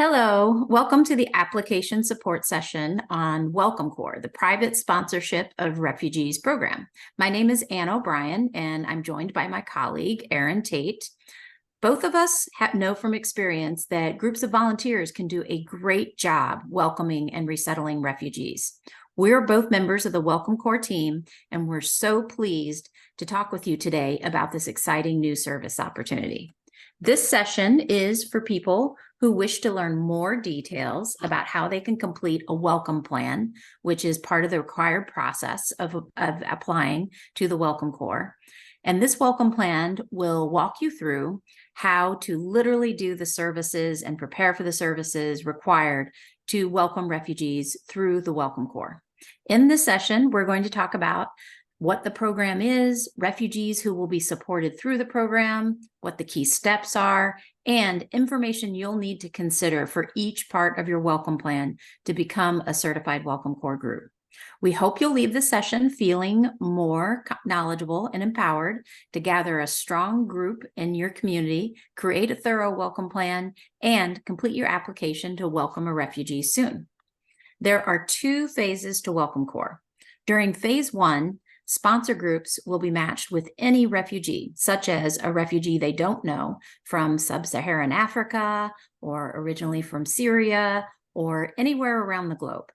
Hello, welcome to the application support session on Welcome Corps, the private sponsorship of refugees program. My name is Ann O'Brien, and I'm joined by my colleague, Erin Tate. Both of us know from experience that groups of volunteers can do a great job welcoming and resettling refugees. We're both members of the Welcome Corps team, and we're so pleased to talk with you today about this exciting new service opportunity. This session is for people who wish to learn more details about how they can complete a welcome plan, which is part of the required process of applying to the Welcome Corps. And this welcome plan will walk you through how to literally do the services and prepare for the services required to welcome refugees through the Welcome Corps. In this session, we're going to talk about what the program is, refugees who will be supported through the program, what the key steps are, and information you'll need to consider for each part of your welcome plan to become a certified Welcome Corps group. We hope you'll leave the session feeling more knowledgeable and empowered to gather a strong group in your community, create a thorough welcome plan, and complete your application to welcome a refugee soon. There are two phases to Welcome Corps. During phase one, sponsor groups will be matched with any refugee, such as a refugee they don't know from sub-Saharan Africa or originally from Syria or anywhere around the globe.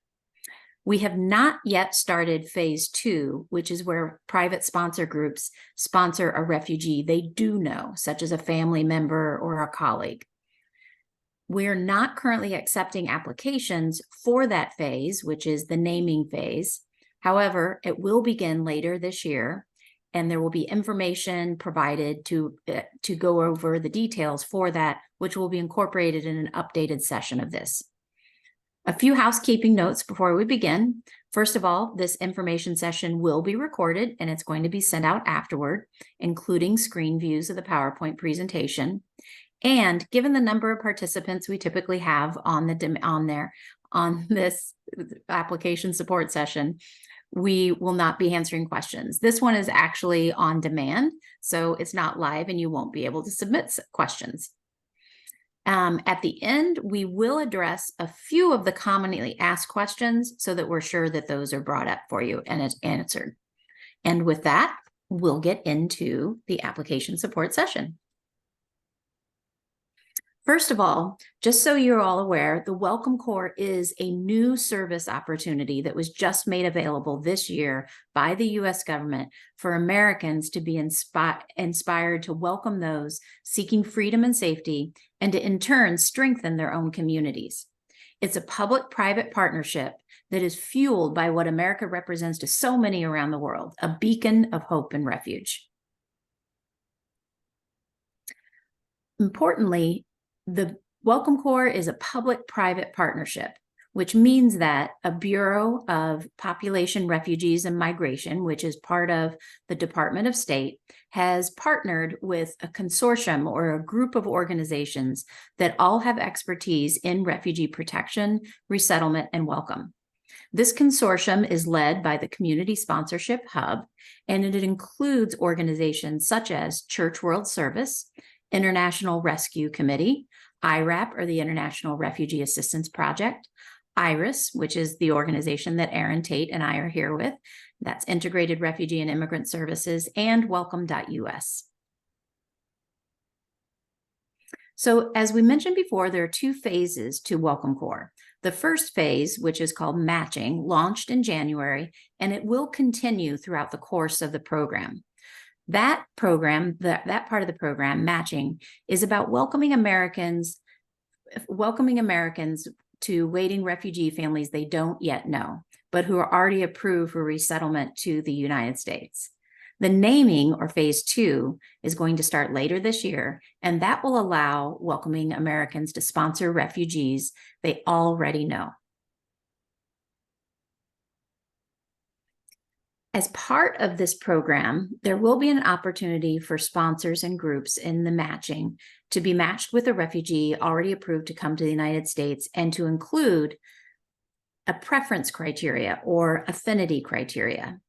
We have not yet started phase two, which is where private sponsor groups sponsor a refugee they do know, such as a family member or a colleague. We're not currently accepting applications for that phase, which is the naming phase. However, it will begin later this year, and there will be information provided to go over the details for that, which will be incorporated in an updated session of this. A few housekeeping notes before we begin. First of all, this information session will be recorded, and it's going to be sent out afterward, including screen views of the PowerPoint presentation. And given the number of participants we typically have on this application support session, we will not be answering questions. This one is actually on demand, so it's not live and you won't be able to submit questions. At the end, we will address a few of the commonly asked questions so that we're sure that those are brought up for you and it's answered. And with that, we'll get into the application support session. First of all, just so you're all aware, the Welcome Corps is a new service opportunity that was just made available this year by the U.S. government for Americans to be inspired to welcome those seeking freedom and safety and to in turn strengthen their own communities. It's a public-private partnership that is fueled by what America represents to so many around the world, a beacon of hope and refuge. Importantly, the Welcome Corps is a public-private partnership, which means that a Bureau of Population, Refugees, and Migration, which is part of the Department of State, has partnered with a consortium or a group of organizations that all have expertise in refugee protection, resettlement, and welcome. This consortium is led by the Community Sponsorship Hub, and it includes organizations such as Church World Service, International Rescue Committee, IRAP, or the International Refugee Assistance Project, IRIS, which is the organization that Erin Tate and I are here with, that's Integrated Refugee and Immigrant Services, and Welcome.us. So as we mentioned before, there are two phases to Welcome Corps. The first phase, which is called matching, launched in January, and it will continue throughout the course of the program. That program, that part of the program, matching, is about welcoming Americans to waiting refugee families they don't yet know, but who are already approved for resettlement to the United States. The naming, or phase two, is going to start later this year, and that will allow welcoming Americans to sponsor refugees they already know. As part of this program, there will be an opportunity for sponsors and groups in the matching to be matched with a refugee already approved to come to the United States and to include a preference criteria or affinity criteria.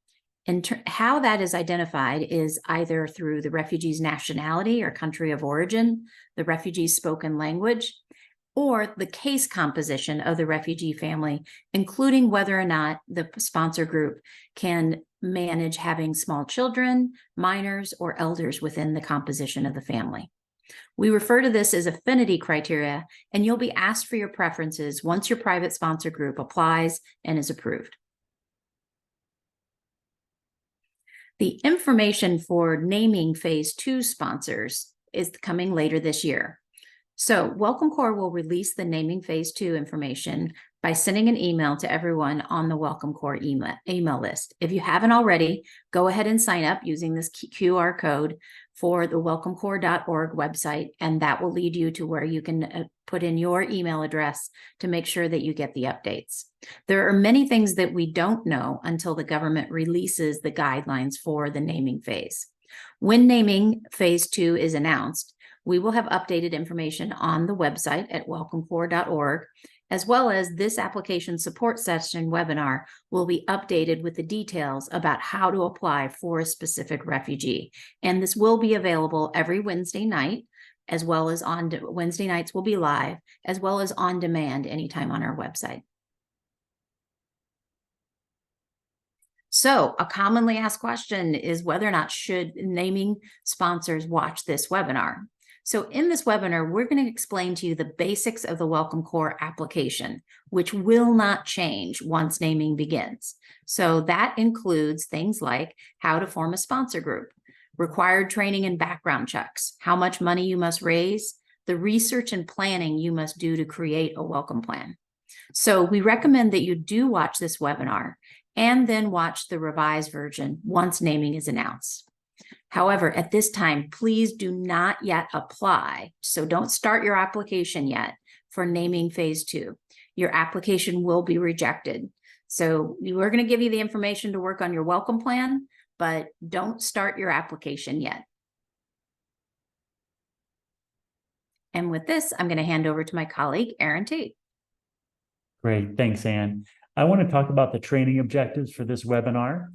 How that is identified is either through the refugee's nationality or country of origin, the refugee's spoken language, or the case composition of the refugee family, including whether or not the sponsor group can manage having small children, minors, or elders within the composition of the family. We refer to this as affinity criteria, and you'll be asked for your preferences once your private sponsor group applies and is approved. The information for naming phase 2 sponsors is coming later this year. So Welcome Corps will release the naming phase 2 information by sending an email to everyone on the Welcome Corps email list. If you haven't already, go ahead and sign up using this QR code for the welcomecorps.org website, and that will lead you to where you can put in your email address to make sure that you get the updates. There are many things that we don't know until the government releases the guidelines for the naming phase. When naming phase 2 is announced, we will have updated information on the website at welcomecorps.org, as well as this application support session webinar will be updated with the details about how to apply for a specific refugee. And this will be available every Wednesday night, as well as Wednesday nights will be live, as well as on demand anytime on our website. So a commonly asked question is whether or not should naming sponsors watch this webinar. So in this webinar, we're going to explain to you the basics of the Welcome Corps application, which will not change once naming begins. So that includes things like how to form a sponsor group, required training and background checks, how much money you must raise, the research and planning you must do to create a welcome plan. So we recommend that you do watch this webinar and then watch the revised version once naming is announced. However, at this time, please do not yet apply. So don't start your application yet for naming phase 2. Your application will be rejected. So we're going to give you the information to work on your welcome plan, but don't start your application yet. And with this, I'm going to hand over to my colleague, Erin Tate. Great, thanks, Ann. I want to talk about the training objectives for this webinar.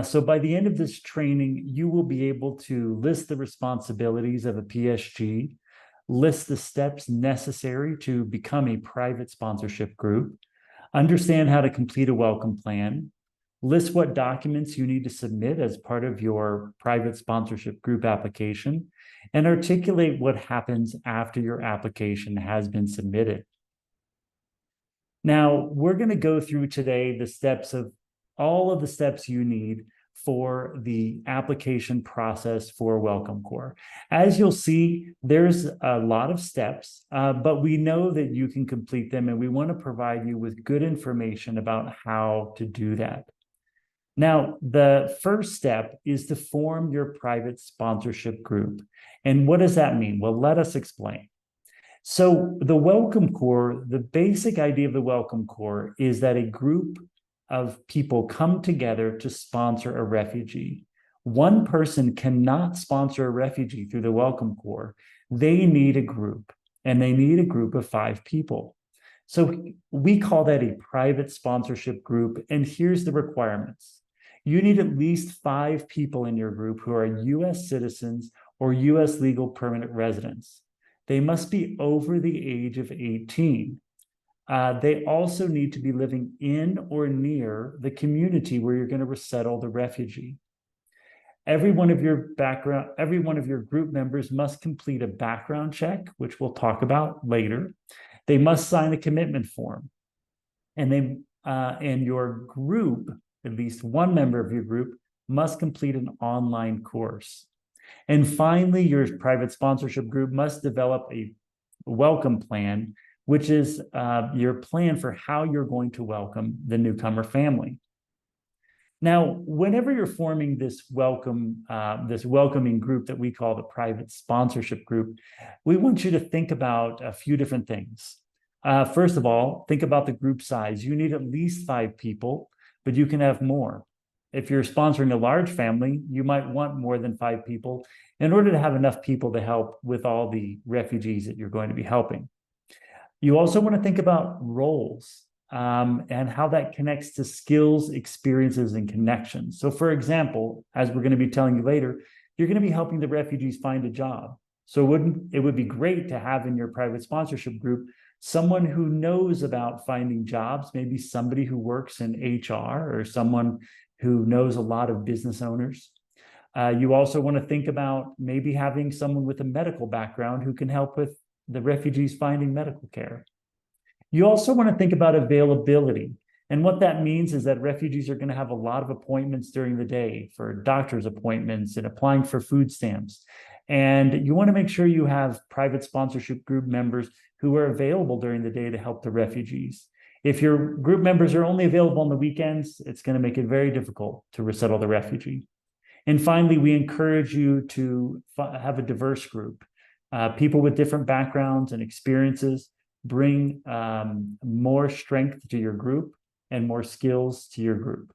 So by the end of this training, you will be able to list the responsibilities of a PSG, list the steps necessary to become a private sponsorship group, understand how to complete a welcome plan, list what documents you need to submit as part of your private sponsorship group application, and articulate what happens after your application has been submitted. Now, we're going to go through today the steps of all of the steps you need for the application process for Welcome Corps. As you'll see, there's a lot of steps, but we know that you can complete them, and we want to provide you with good information about how to do that. Now, the first step is to form your private sponsorship group. And what does that mean? Well, let us explain. So the Welcome Corps, the basic idea of the Welcome Corps is that a group of people come together to sponsor a refugee. One person cannot sponsor a refugee through the Welcome Corps. They need a group, and they need a group of 5 people. So we call that a private sponsorship group, and here's the requirements. You need at least 5 people in your group who are U.S. citizens or U.S. legal permanent residents. They must be over the age of 18. They also need to be living in or near the community where you're going to resettle the refugee. Every one of your group members must complete a background check, which we'll talk about later. They must sign a commitment form, and your group, at least one member of your group, must complete an online course. And finally, your private sponsorship group must develop a welcome plan, which is your plan for how you're going to welcome the newcomer family. Now, whenever you're forming this welcoming group that we call the private sponsorship group, we want you to think about a few different things. First of all, think about the group size. You need at least 5 people, but you can have more. If you're sponsoring a large family, you might want more than 5 people in order to have enough people to help with all the refugees that you're going to be helping. You also want to think about roles and how that connects to skills, experiences, and connections. So for example, as we're going to be telling you later, you're going to be helping the refugees find a job. So it would be great to have in your private sponsorship group someone who knows about finding jobs, maybe somebody who works in HR or someone who knows a lot of business owners. You also want to think about maybe having someone with a medical background who can help with the refugees finding medical care. You also want to think about availability. And what that means is that refugees are going to have a lot of appointments during the day for doctor's appointments and applying for food stamps. And you want to make sure you have private sponsorship group members who are available during the day to help the refugees. If your group members are only available on the weekends, it's going to make it very difficult to resettle the refugee. And finally, we encourage you to have a diverse group. People with different backgrounds and experiences bring more strength to your group and more skills to your group.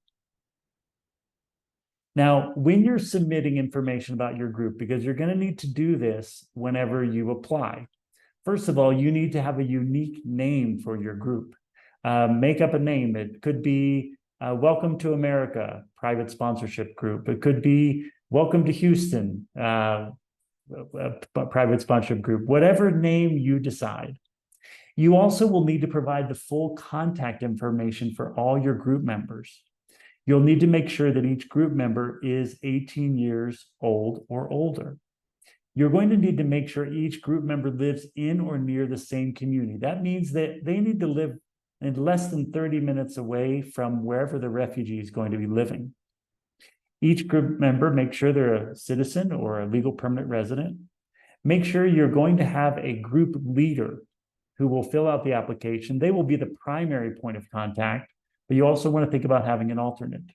Now, when you're submitting information about your group, because you're going to need to do this whenever you apply, first of all, you need to have a unique name for your group. Make up a name. It could be Welcome to America, private sponsorship group. It could be Welcome to Houston, private sponsorship group, whatever name you decide. You also will need to provide the full contact information for all your group members. You'll need to make sure that each group member is 18 years old or older. You're going to need to make sure each group member lives in or near the same community. That means that they need to live in less than 30 minutes away from wherever the refugee is going to be living. Each group member, make sure they're a citizen or a legal permanent resident. Make sure you're going to have a group leader who will fill out the application. They will be the primary point of contact, but you also want to think about having an alternate.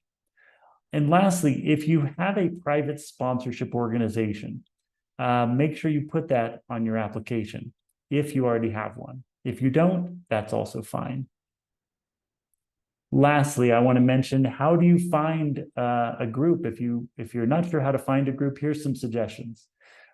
And lastly, if you have a private sponsorship organization, make sure you put that on your application if you already have one. If you don't, that's also fine. Lastly, I want to mention, how do you find a group? If you're not sure how to find a group, here's some suggestions.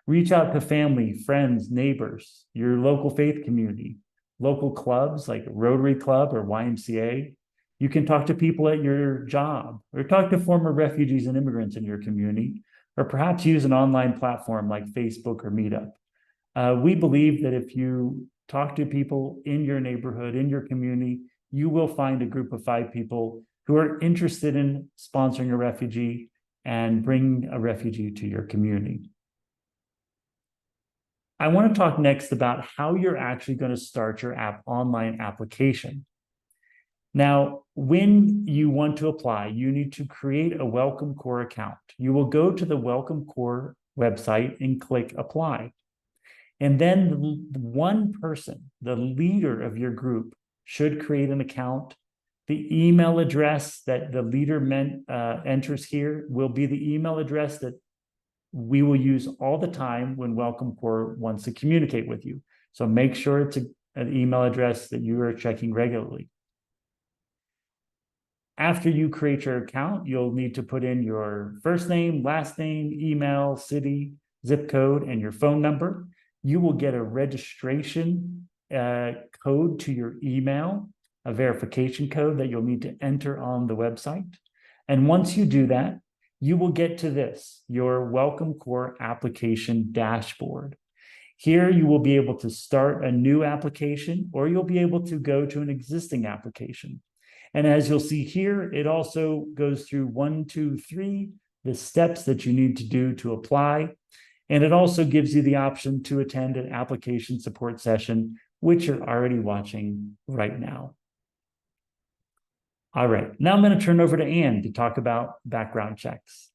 Reach out to family, friends, neighbors, your local faith community, local clubs like Rotary Club or YMCA. You can talk to people at your job, or talk to former refugees and immigrants in your community, or perhaps use an online platform like Facebook or Meetup. We believe that if you talk to people in your neighborhood, in your community, you will find a group of 5 people who are interested in sponsoring a refugee and bringing a refugee to your community. I want to talk next about how you're actually going to start your online application. Now, when you want to apply, you need to create a Welcome Corps account. You will go to the Welcome Corps website and click Apply. And then one person, the leader of your group, should create an account. The email address that the leader enters here will be the email address that we will use all the time when Welcome Corps wants to communicate with you. So make sure it's an email address that you are checking regularly. After you create your account, you'll need to put in your first name, last name, email, city, zip code, and your phone number. You will get a registration code to your email, a verification code that you'll need to enter on the website. And once you do that, you will get to this, your Welcome Corps application dashboard. Here you will be able to start a new application, or you'll be able to go to an existing application. And as you'll see here, it also goes through 1, 2, 3, the steps that you need to do to apply. And it also gives you the option to attend an application support session, which you're already watching right now. All right, now I'm going to turn over to Anne to talk about background checks.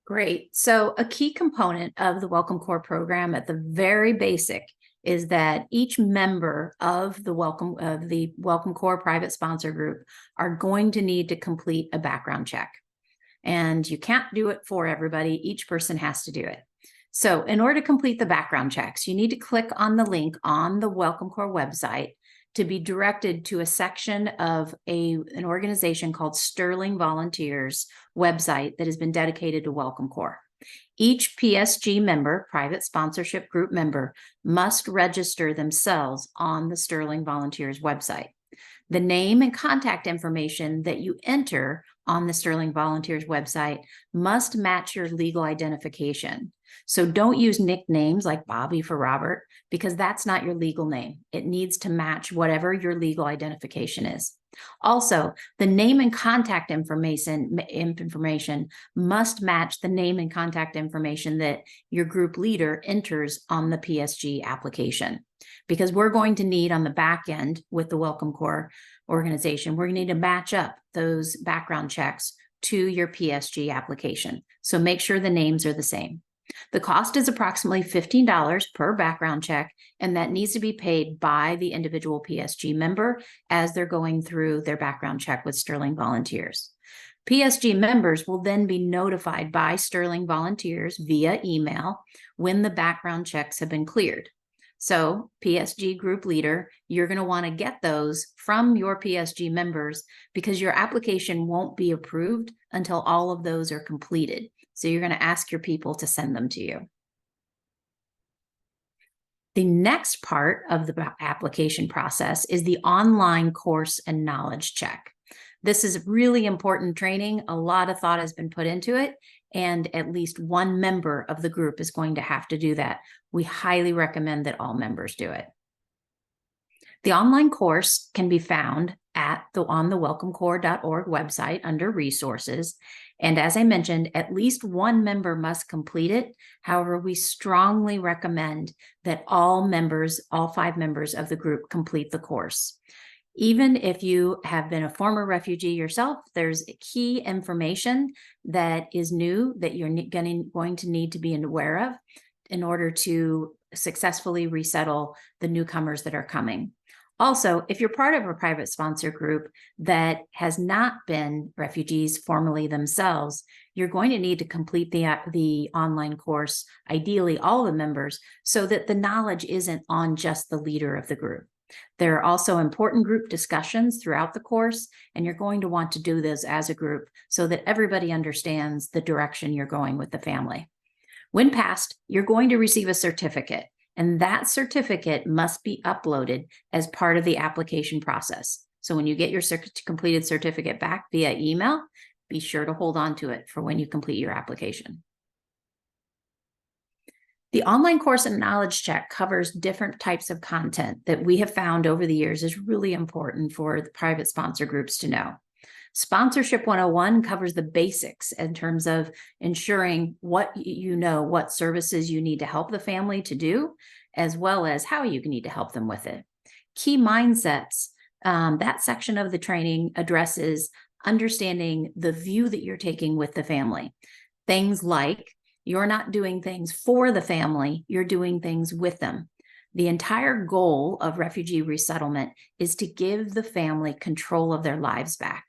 Great. So a key component of the Welcome Corps program at the very basic is that each member of the Welcome Corps private sponsor group are going to need to complete a background check. And you can't do it for everybody. Each person has to do it. So in order to complete the background checks, you need to click on the link on the Welcome Corps website to be directed to a section of an organization called Sterling Volunteers website that has been dedicated to Welcome Corps. Each PSG member, private sponsorship group member, must register themselves on the Sterling Volunteers website. The name and contact information that you enter on the Sterling Volunteers website must match your legal identification. So don't use nicknames like Bobby for Robert, because that's not your legal name. It needs to match whatever your legal identification is. Also, the name and contact information must match the name and contact information that your group leader enters on the PSG application, because we're going to need on the back end with the Welcome Corps organization, we're going to need to match up those background checks to your PSG application. So make sure the names are the same. The cost is approximately $15 per background check, and that needs to be paid by the individual PSG member as they're going through their background check with Sterling Volunteers. PSG members will then be notified by Sterling Volunteers via email when the background checks have been cleared. So PSG group leader, you're going to want to get those from your PSG members, because your application won't be approved until all of those are completed. So you're going to ask your people to send them to you. The next part of the application process is the online course and knowledge check. This is really important training. A lot of thought has been put into it, and at least one member of the group is going to have to do that. We highly recommend that all members do it. The online course can be found on the welcomecorps.org website under resources. And as I mentioned, at least one member must complete it. However, we strongly recommend that all 5 members of the group complete the course. Even if you have been a former refugee yourself, there's key information that is new that you're going to need to be aware of in order to successfully resettle the newcomers that are coming. Also, if you're part of a private sponsor group that has not been refugees formally themselves, you're going to need to complete the online course, ideally all the members, so that the knowledge isn't on just the leader of the group. There are also important group discussions throughout the course, and you're going to want to do this as a group so that everybody understands the direction you're going with the family. When passed, you're going to receive a certificate, and that certificate must be uploaded as part of the application process. So when you get your completed certificate back via email, be sure to hold on to it for when you complete your application. The online course and knowledge check covers different types of content that we have found over the years is really important for the private sponsor groups to know. Sponsorship 101 covers the basics in terms of ensuring what services you need to help the family to do, as well as how you need to help them with it. Key mindsets, that section of the training addresses understanding the view that you're taking with the family. Things like, you're not doing things for the family, you're doing things with them. The entire goal of refugee resettlement is to give the family control of their lives back.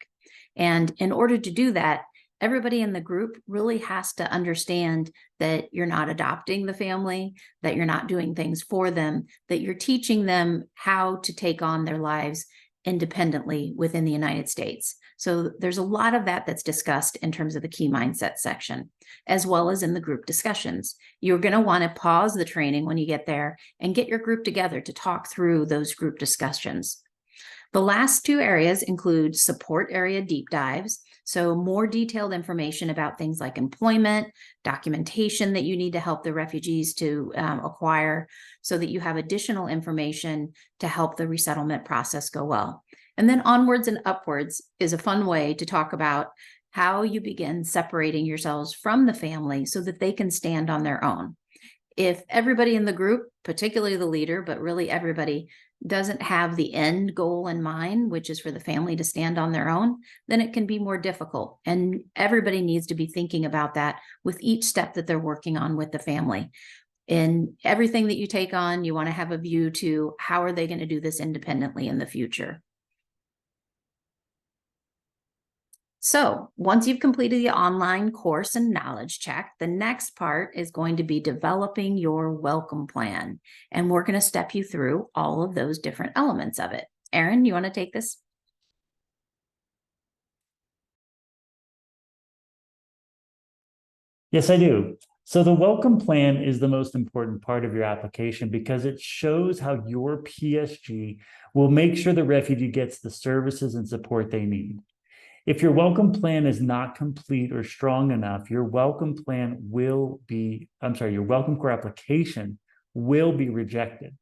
And in order to do that, everybody in the group really has to understand that you're not adopting the family, that you're not doing things for them, that you're teaching them how to take on their lives independently within the United States. So there's a lot of that that's discussed in terms of the key mindset section, as well as in the group discussions. You're going to want to pause the training when you get there and get your group together to talk through those group discussions. The last 2 areas include support area deep dives, so more detailed information about things like employment, documentation that you need to help the refugees to acquire, so that you have additional information to help the resettlement process go well. And then onwards and upwards is a fun way to talk about how you begin separating yourselves from the family so that they can stand on their own. If everybody in the group, particularly the leader, but really everybody, doesn't have the end goal in mind, which is for the family to stand on their own, then it can be more difficult. And everybody needs to be thinking about that with each step that they're working on with the family. In everything that you take on, you want to have a view to how are they going to do this independently in the future. So once you've completed the online course and knowledge check, the next part is going to be developing your welcome plan. And we're going to step you through all of those different elements of it. Erin, you want to take this? Yes, I do. So the welcome plan is the most important part of your application because it shows how your PSG will make sure the refugee gets the services and support they need. If your welcome plan is not complete or strong enough, your welcome your welcome core application will be rejected.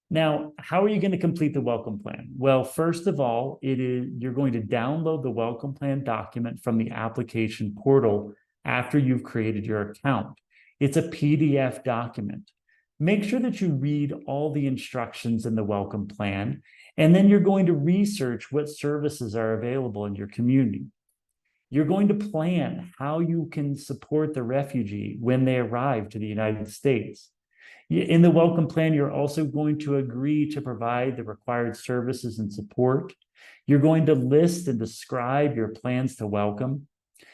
Now, how are you going to complete the welcome plan? Well, first of all, you're going to download the welcome plan document from the application portal after you've created your account. It's a PDF document. Make sure that you read all the instructions in the welcome plan, and then you're going to research what services are available in your community. You're going to plan how you can support the refugee when they arrive to the United States. In the welcome plan, you're also going to agree to provide the required services and support. You're going to list and describe your plans to welcome.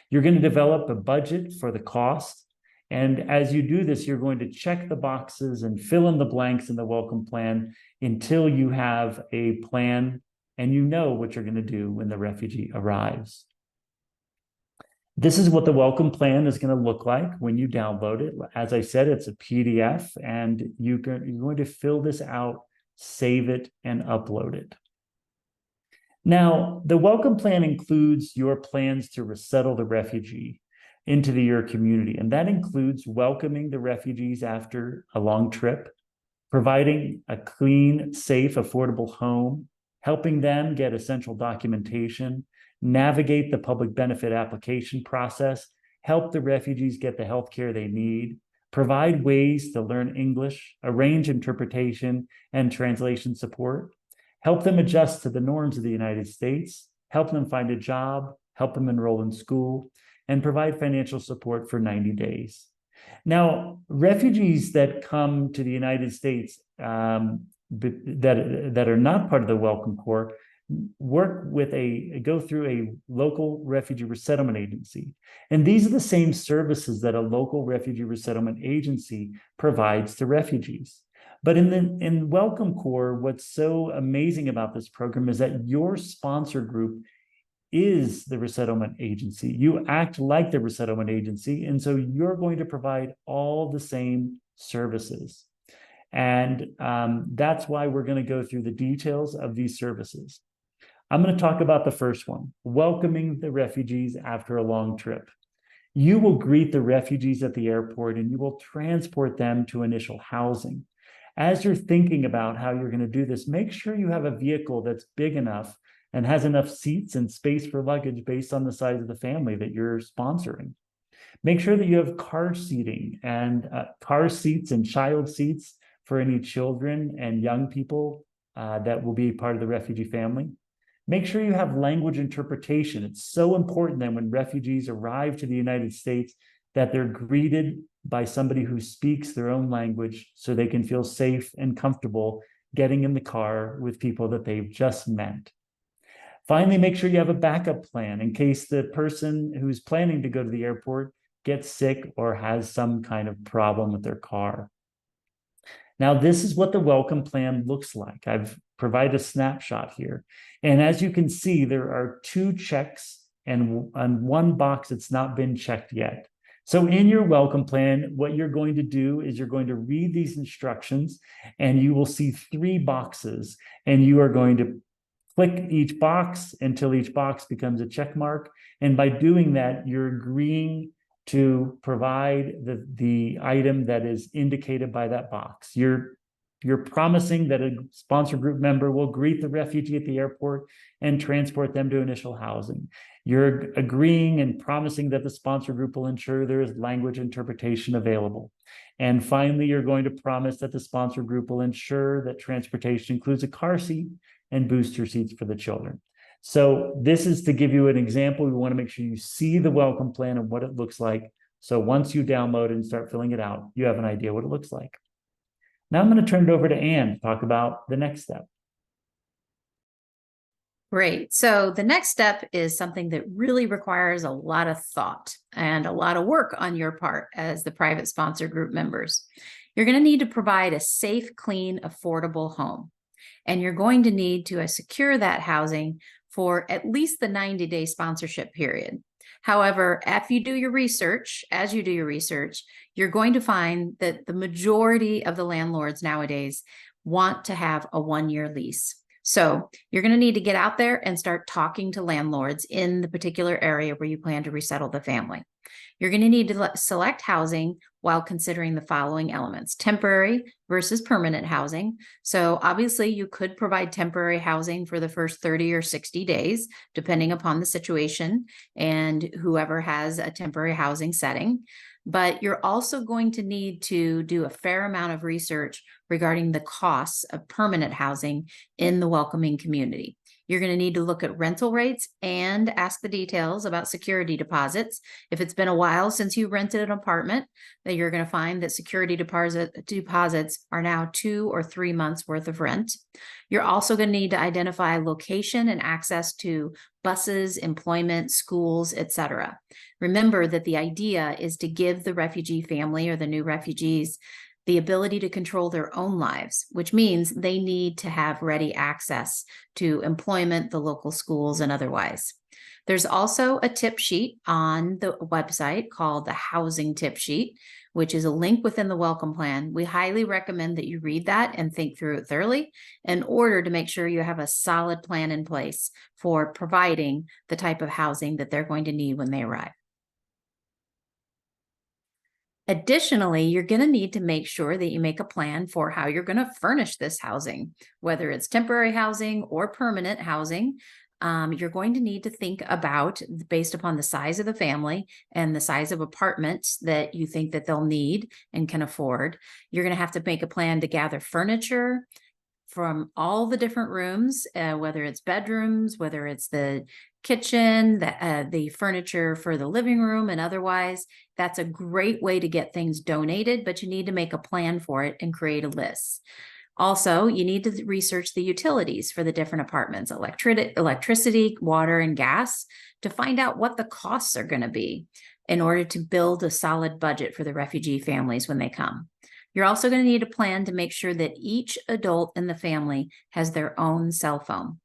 You're going to develop a budget for the cost. And as you do this, you're going to check the boxes and fill in the blanks in the welcome plan until you have a plan and you know what you're going to do when the refugee arrives. This is what the welcome plan is going to look like when you download it. As I said, it's a PDF, and you're going to fill this out, save it, and upload it. Now, the welcome plan includes your plans to resettle the refugee into your community, and that includes welcoming the refugees after a long trip, providing a clean, safe, affordable home, helping them get essential documentation, navigate the public benefit application process, help the refugees get the health care they need, provide ways to learn English, arrange interpretation and translation support, help them adjust to the norms of the United States, help them find a job, help them enroll in school, and provide financial support for 90 days. Now, refugees that come to the United States that are not part of the Welcome Corps go through a local refugee resettlement agency. And these are the same services that a local refugee resettlement agency provides to refugees. But in Welcome Corps, what's so amazing about this program is that your sponsor group is the resettlement agency. You act like the resettlement agency, and so you're going to provide all the same services. And that's why we're going to go through the details of these services. I'm going to talk about the first one, welcoming the refugees after a long trip. You will greet the refugees at the airport and you will transport them to initial housing. As you're thinking about how you're going to do this, make sure you have a vehicle that's big enough and has enough seats and space for luggage based on the size of the family that you're sponsoring. Make sure that you have car seating and car seats and child seats for any children and young people that will be part of the refugee family. Make sure you have language interpretation. It's so important that when refugees arrive to the United States, that they're greeted by somebody who speaks their own language so they can feel safe and comfortable getting in the car with people that they've just met. Finally, make sure you have a backup plan in case the person who's planning to go to the airport gets sick or has some kind of problem with their car. Now, this is what the welcome plan looks like. I've provided a snapshot here. And as you can see, there are 2 checks and one box that's not been checked yet. So in your welcome plan, what you're going to do is you're going to read these instructions and you will see 3 boxes, and you are going to click each box until each box becomes a check mark. And by doing that, you're agreeing to provide the item that is indicated by that box. You're promising that a sponsor group member will greet the refugee at the airport and transport them to initial housing. You're agreeing and promising that the sponsor group will ensure there is language interpretation available. And finally, you're going to promise that the sponsor group will ensure that transportation includes a car seat and booster seats for the children. So this is to give you an example. We want to make sure you see the welcome plan and what it looks like. So once you download it and start filling it out, you have an idea what it looks like. Now I'm going to turn it over to Anne to talk about the next step. Great. So the next step is something that really requires a lot of thought and a lot of work on your part as the private sponsor group members. You're going to need to provide a safe, clean, affordable home. And you're going to need to secure that housing for at least the 90-day sponsorship period. However, if you do your research, as you do your research, you're going to find that the majority of the landlords nowadays want to have a 1-year lease. So you're going to need to get out there and start talking to landlords in the particular area where you plan to resettle the family. You're going to need to select housing while considering the following elements: temporary versus permanent housing. So obviously you could provide temporary housing for the first 30 or 60 days, depending upon the situation and whoever has a temporary housing setting. But you're also going to need to do a fair amount of research regarding the costs of permanent housing in the welcoming community. You're going to need to look at rental rates and ask the details about security deposits. If it's been a while since you rented an apartment, then you're going to find that security deposits are now 2 or 3 months worth of rent. You're also going to need to identify location and access to buses, employment, schools, etc. Remember that the idea is to give the refugee family or the new refugees the ability to control their own lives, which means they need to have ready access to employment, the local schools, and otherwise. There's also a tip sheet on the website called the Housing Tip Sheet, which is a link within the welcome plan. We highly recommend that you read that and think through it thoroughly in order to make sure you have a solid plan in place for providing the type of housing that they're going to need when they arrive. Additionally, you're going to need to make sure that you make a plan for how you're going to furnish this housing, whether it's temporary housing or permanent housing. You're going to need to think about, based upon the size of the family and the size of apartments that you think that they'll need and can afford. You're going to have to make a plan to gather furniture from all the different rooms, whether it's bedrooms, whether it's the kitchen, the furniture for the living room and otherwise. That's a great way to get things donated, but you need to make a plan for it and create a list. Also, you need to research the utilities for the different apartments, electricity, water, and gas, to find out what the costs are going to be in order to build a solid budget for the refugee families when they come. You're also going to need a plan to make sure that each adult in the family has their own cell phone.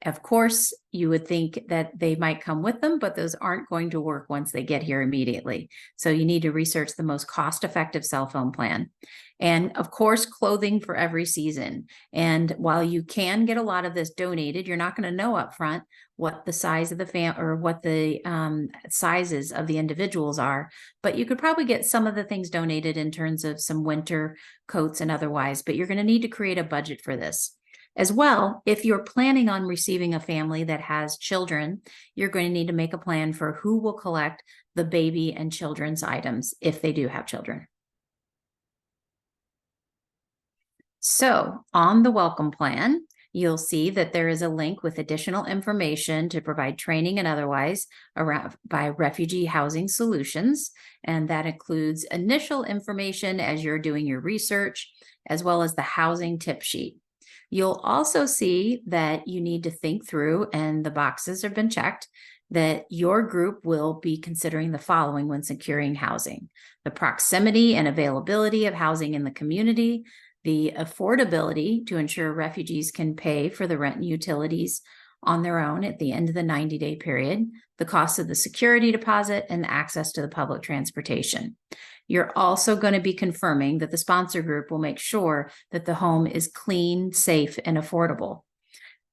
Of course, you would think that they might come with them, but those aren't going to work once they get here immediately. So you need to research the most cost-effective cell phone plan. And of course, clothing for every season. And while you can get a lot of this donated, you're not going to know up front what the size of the or what the sizes of the individuals are, but you could probably get some of the things donated in terms of some winter coats and otherwise, but you're going to need to create a budget for this. As well, if you're planning on receiving a family that has children, you're going to need to make a plan for who will collect the baby and children's items if they do have children. So on the welcome plan, you'll see that there is a link with additional information to provide training and otherwise by Refugee Housing Solutions. And that includes initial information as you're doing your research, as well as the housing tip sheet. You'll also see that you need to think through, and the boxes have been checked, that your group will be considering the following when securing housing: the proximity and availability of housing in the community, the affordability to ensure refugees can pay for the rent and utilities on their own at the end of the 90-day period, the cost of the security deposit, and access to the public transportation. You're also going to be confirming that the sponsor group will make sure that the home is clean, safe, and affordable.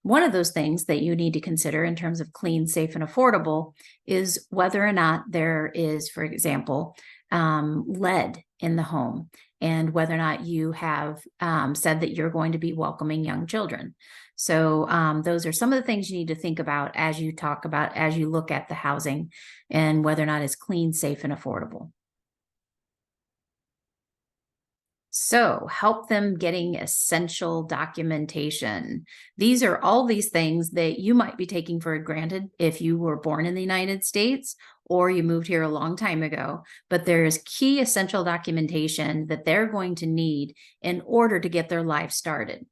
One of those things that you need to consider in terms of clean, safe, and affordable is whether or not there is, for example, lead in the home, and whether or not you have said that you're going to be welcoming young children. So those are some of the things you need to think about as you look at the housing and whether or not it's clean, safe, and affordable. So help them getting essential documentation. These are all these things that you might be taking for granted if you were born in the United States or you moved here a long time ago, but there is key essential documentation that they're going to need in order to get their life started.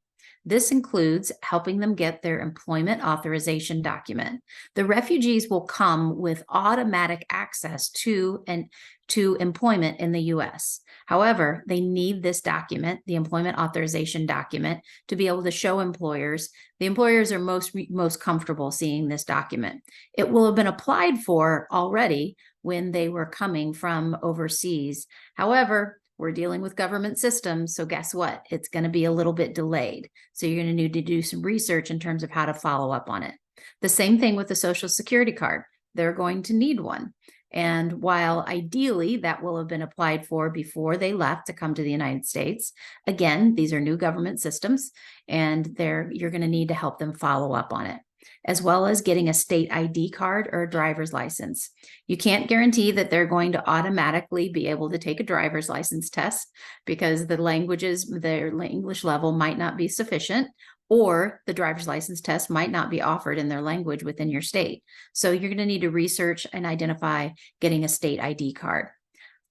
This includes helping them get their employment authorization document. The refugees will come with automatic access to employment in the US. However, they need this document, the employment authorization document, to be able to show employers. The employers are most comfortable seeing this document. It will have been applied for already when they were coming from overseas. However, we're dealing with government systems, so guess what? It's going to be a little bit delayed. So you're going to need to do some research in terms of how to follow up on it. The same thing with the Social Security card. They're going to need one. And while ideally that will have been applied for before they left to come to the United States, again, these are new government systems, and you're going to need to help them follow up on it, as well as getting a state ID card or a driver's license. You can't guarantee that they're going to automatically be able to take a driver's license test because their English level might not be sufficient, or the driver's license test might not be offered in their language within your state. So you're going to need to research and identify getting a state ID card.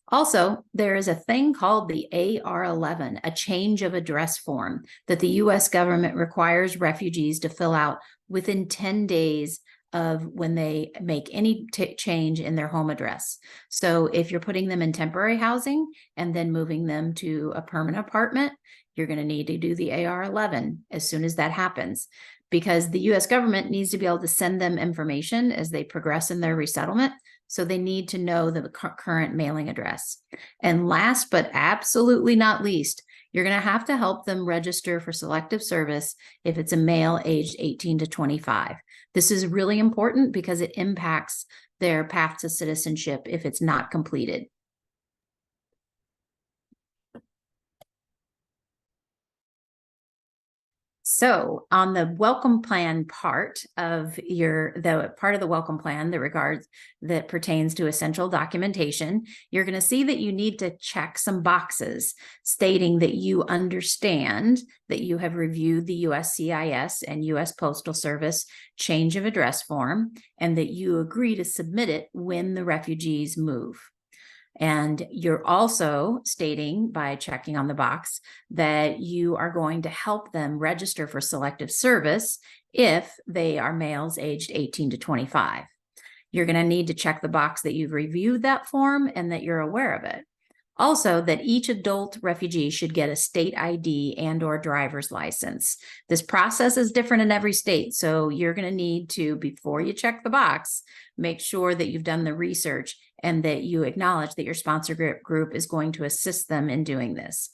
Also, there is a thing called the AR-11, a change of address form that the U.S. government requires refugees to fill out within 10 days of when they make any change in their home address. So if you're putting them in temporary housing and then moving them to a permanent apartment, you're going to need to do the AR-11 as soon as that happens, because the U.S. government needs to be able to send them information as they progress in their resettlement. So they need to know the current mailing address. And last but absolutely not least, you're going to have to help them register for selective service if it's a male aged 18 to 25. This is really important because it impacts their path to citizenship if it's not completed. So on the welcome plan part of the welcome plan that pertains to essential documentation, you're going to see that you need to check some boxes stating that you understand that you have reviewed the USCIS and US Postal Service change of address form, and that you agree to submit it when the refugees move. And you're also stating by checking on the box that you are going to help them register for selective service if they are males aged 18 to 25. You're going to need to check the box that you've reviewed that form and that you're aware of it. Also, that each adult refugee should get a state ID and/or driver's license. This process is different in every state, so you're going to need to, before you check the box, make sure that you've done the research and that you acknowledge that your sponsor group is going to assist them in doing this.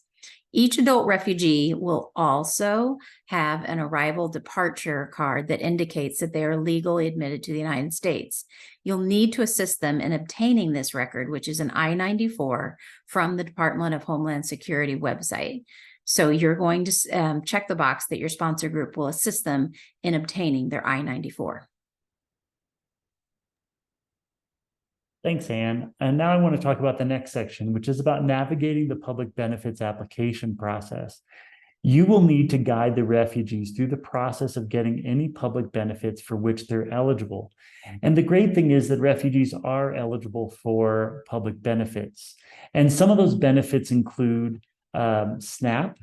Each adult refugee will also have an arrival departure card that indicates that they are legally admitted to the United States. You'll need to assist them in obtaining this record, which is an I-94 from the Department of Homeland Security website. So you're going to check the box that your sponsor group will assist them in obtaining their I-94. Thanks, Anne. And now I want to talk about the next section, which is about navigating the public benefits application process. You will need to guide the refugees through the process of getting any public benefits for which they're eligible. And the great thing is that refugees are eligible for public benefits. And some of those benefits include SNAP,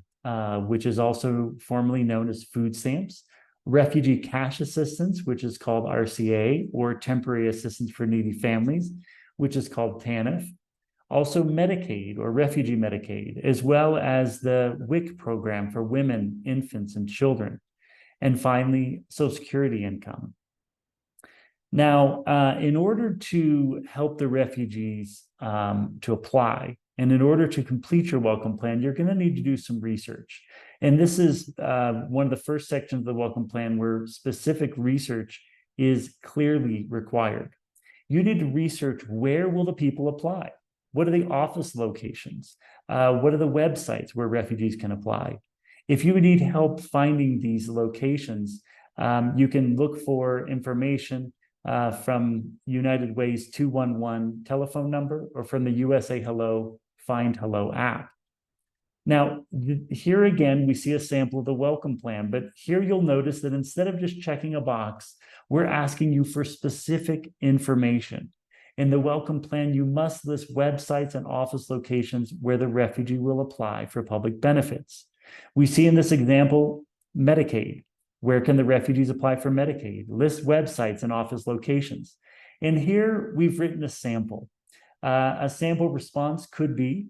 which is also formerly known as food stamps, refugee cash assistance, which is called RCA, or temporary assistance for needy families, which is called TANF. Also Medicaid or refugee Medicaid, as well as the WIC program for women, infants, and children. And finally, Social Security income. Now, in order to help the refugees to apply, and in order to complete your welcome plan, you're going to need to do some research. And this is one of the first sections of the welcome plan where specific research is clearly required. You need to research, where will the people apply? What are the office locations? What are the websites where refugees can apply? If you need help finding these locations, you can look for information from United Way's 211 telephone number, or from the USA Hello Find Hello app. Now, here again, we see a sample of the welcome plan, but here you'll notice that instead of just checking a box, we're asking you for specific information. In the welcome plan, you must list websites and office locations where the refugee will apply for public benefits. We see in this example Medicaid. Where can the refugees apply for Medicaid? List websites and office locations. And here we've written a sample. A sample response could be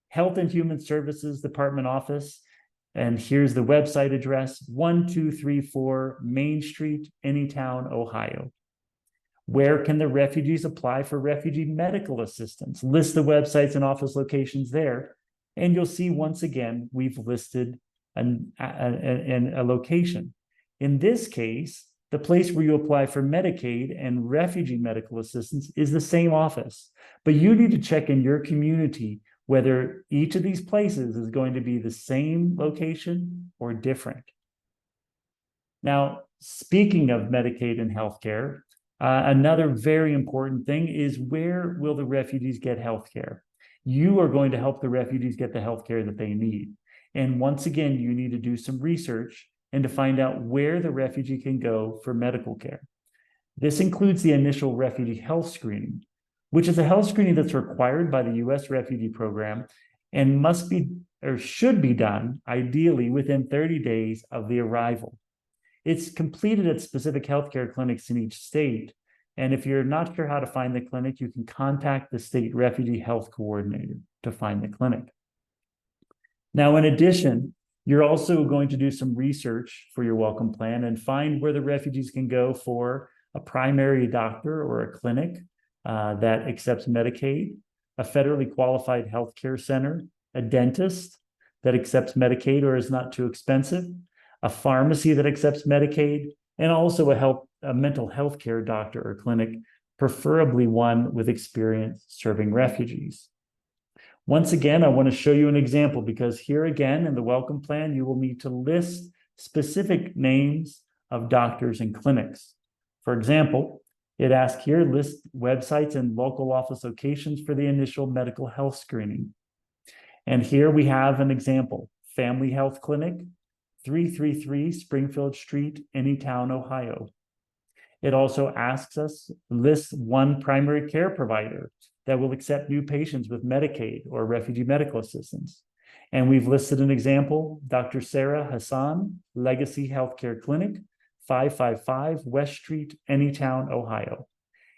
Health and Human Services Department office. And here's the website address, 1234 Main Street, Anytown, Ohio. Where can the refugees apply for refugee medical assistance? List the websites and office locations there. And you'll see once again, we've listed a location. In this case, the place where you apply for Medicaid and refugee medical assistance is the same office. But you need to check in your community whether each of these places is going to be the same location or different. Now, speaking of Medicaid and healthcare, another very important thing is where will the refugees get healthcare? You are going to help the refugees get the healthcare that they need. And once again, you need to do some research and to find out where the refugee can go for medical care. This includes the initial refugee health screening, which is a health screening that's required by the U.S. Refugee Program and must be or should be done ideally within 30 days of the arrival. It's completed at specific healthcare clinics in each state. And if you're not sure how to find the clinic, you can contact the state refugee health coordinator to find the clinic. Now, in addition, you're also going to do some research for your welcome plan and find where the refugees can go for a primary doctor or a clinic that accepts Medicaid, a federally qualified healthcare center, a dentist that accepts Medicaid or is not too expensive, a pharmacy that accepts Medicaid, and also a mental health care doctor or clinic, preferably one with experience serving refugees. Once again, I want to show you an example because here again in the welcome plan, you will need to list specific names of doctors and clinics. For example, it asks here, list websites and local office locations for the initial medical health screening. And here we have an example, Family Health Clinic, 333 Springfield Street, Anytown, Ohio. It also asks us list one primary care provider that will accept new patients with Medicaid or refugee medical assistance. And we've listed an example, Dr. Sarah Hassan, Legacy Healthcare Clinic, 555 West Street, Anytown, Ohio.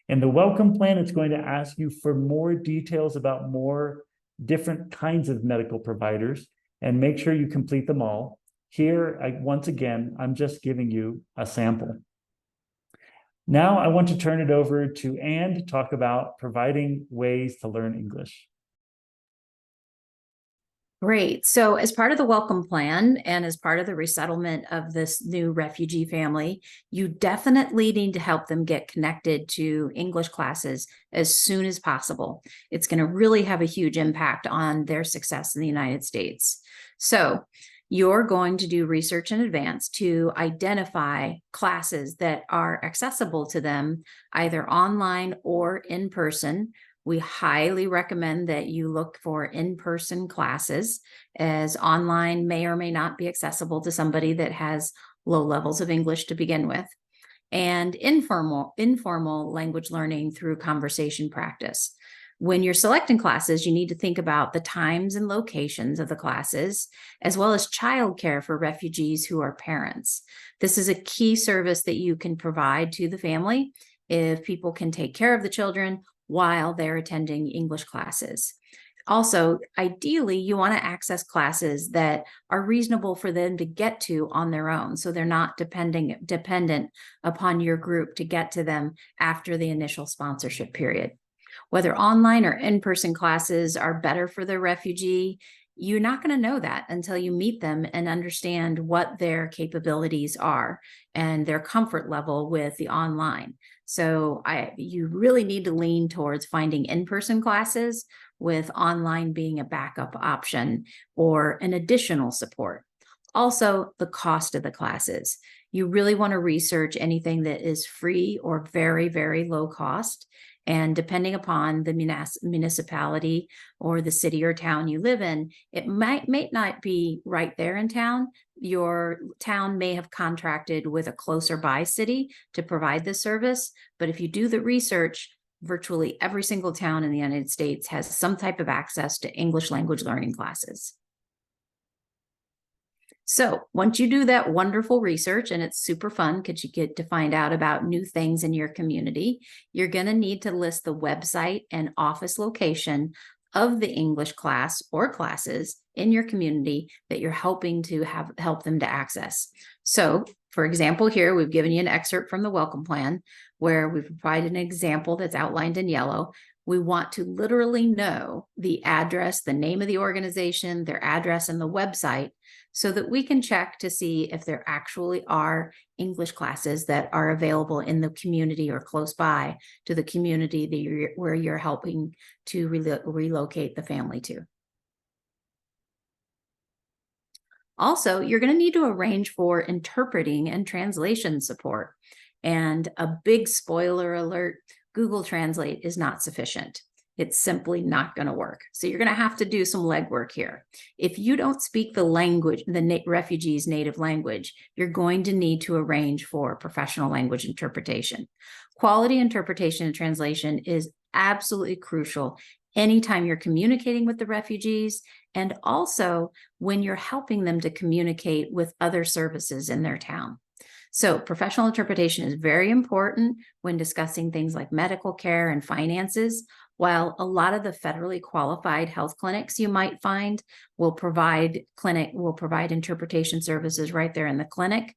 In the welcome plan, it's going to ask you for more details about more different kinds of medical providers and make sure you complete them all. Here, once again, I'm just giving you a sample. Now I want to turn it over to Anne to talk about providing ways to learn English. Great. So as part of the welcome plan and as part of the resettlement of this new refugee family, you definitely need to help them get connected to English classes as soon as possible. It's going to really have a huge impact on their success in the United States. So you're going to do research in advance to identify classes that are accessible to them either online or in person. We highly recommend that you look for in-person classes, as online may or may not be accessible to somebody that has low levels of English to begin with, and informal language learning through conversation practice. When you're selecting classes, you need to think about the times and locations of the classes, as well as childcare for refugees who are parents. This is a key service that you can provide to the family if people can take care of the children while they're attending English classes. Also, ideally, you want to access classes that are reasonable for them to get to on their own, so they're not dependent upon your group to get to them after the initial sponsorship period. Whether online or in-person classes are better for the refugee, you're not going to know that until you meet them and understand what their capabilities are and their comfort level with the online. So you really need to lean towards finding in-person classes, with online being a backup option or an additional support. Also, the cost of the classes. You really want to research anything that is free or very, very low cost. And depending upon the municipality or the city or town you live in, it may not be right there in town. Your town may have contracted with a closer by city to provide this service. But if you do the research, virtually every single town in the United States has some type of access to English language learning classes. So once you do that wonderful research, and it's super fun because you get to find out about new things in your community, you're going to need to list the website and office location of the English class or classes in your community that you're helping to help them to access. So for example, here we've given you an excerpt from the welcome plan where we've provided an example that's outlined in yellow. We want to literally know the address, the name of the organization, their address, and the website so that we can check to see if there actually are English classes that are available in the community or close by to the community that where you're helping to relocate the family to. Also, you're going to need to arrange for interpreting and translation support. And a big spoiler alert, Google Translate is not sufficient. It's simply not going to work. So you're going to have to do some legwork here. If you don't speak the language, the refugee's native language, you're going to need to arrange for professional language interpretation. Quality interpretation and translation is absolutely crucial anytime you're communicating with the refugees, and also when you're helping them to communicate with other services in their town. So professional interpretation is very important when discussing things like medical care and finances. While a lot of the federally qualified health clinics you might find will provide interpretation services right there in the clinic,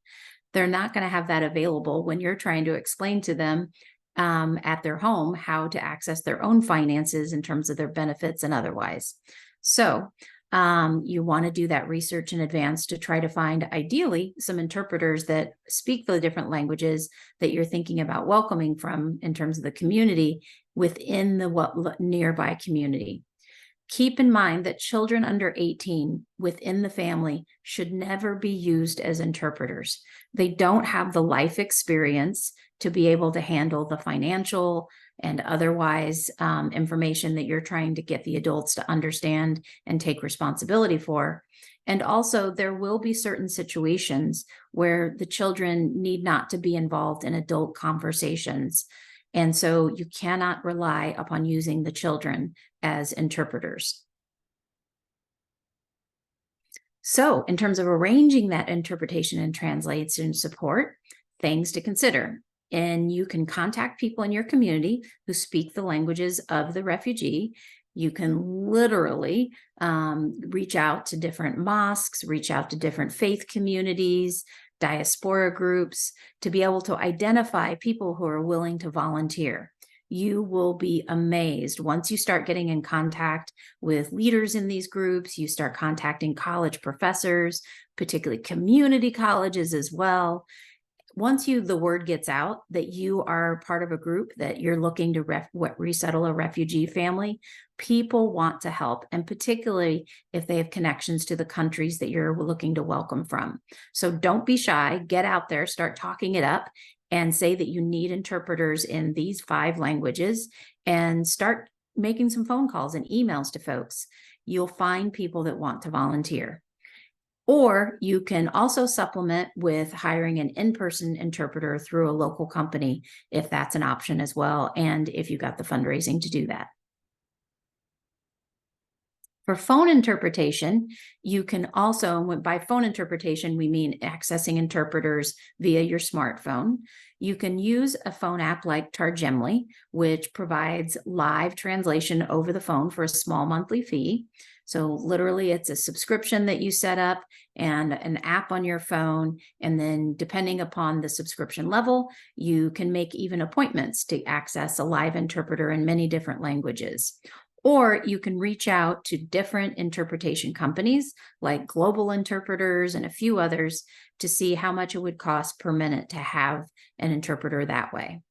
they're not going to have that available when you're trying to explain to them at their home how to access their own finances in terms of their benefits and otherwise. So you want to do that research in advance to try to find ideally some interpreters that speak the different languages that you're thinking about welcoming from in terms of the community within the nearby community. Keep in mind that children under 18 within the family should never be used as interpreters. They don't have the life experience to be able to handle the financial and otherwise information that you're trying to get the adults to understand and take responsibility for. And also, there will be certain situations where the children need not to be involved in adult conversations. And so you cannot rely upon using the children as interpreters. So in terms of arranging that interpretation and translation support, things to consider. And you can contact people in your community who speak the languages of the refugee. You can literally reach out to different mosques, reach out to different faith communities, diaspora groups, to be able to identify people who are willing to volunteer. You will be amazed once you start getting in contact with leaders in these groups. You start contacting college professors, particularly community colleges as well. Once the word gets out that you are part of a group that you're looking to resettle a refugee family, people want to help, and particularly if they have connections to the countries that you're looking to welcome from. So don't be shy, get out there, start talking it up, and say that you need interpreters in these 5 languages, and start making some phone calls and emails to folks. You'll find people that want to volunteer. Or you can also supplement with hiring an in-person interpreter through a local company, if that's an option as well, and if you got the fundraising to do that. For phone interpretation, you can also, by phone interpretation, we mean accessing interpreters via your smartphone. You can use a phone app like Targemly, which provides live translation over the phone for a small monthly fee. So literally it's a subscription that you set up and an app on your phone. And then depending upon the subscription level, you can make even appointments to access a live interpreter in many different languages. Or you can reach out to different interpretation companies like Global Interpreters and a few others to see how much it would cost per minute to have an interpreter that way.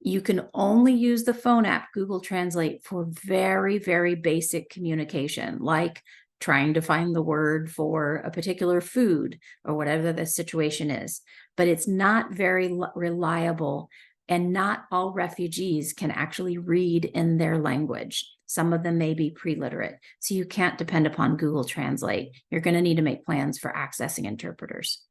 You can only use the phone app Google Translate for very, very basic communication, like trying to find the word for a particular food or whatever the situation is. But it's not very reliable, and not all refugees can actually read in their language. Some of them may be pre-literate, so you can't depend upon Google Translate. You're going to need to make plans for accessing interpreters.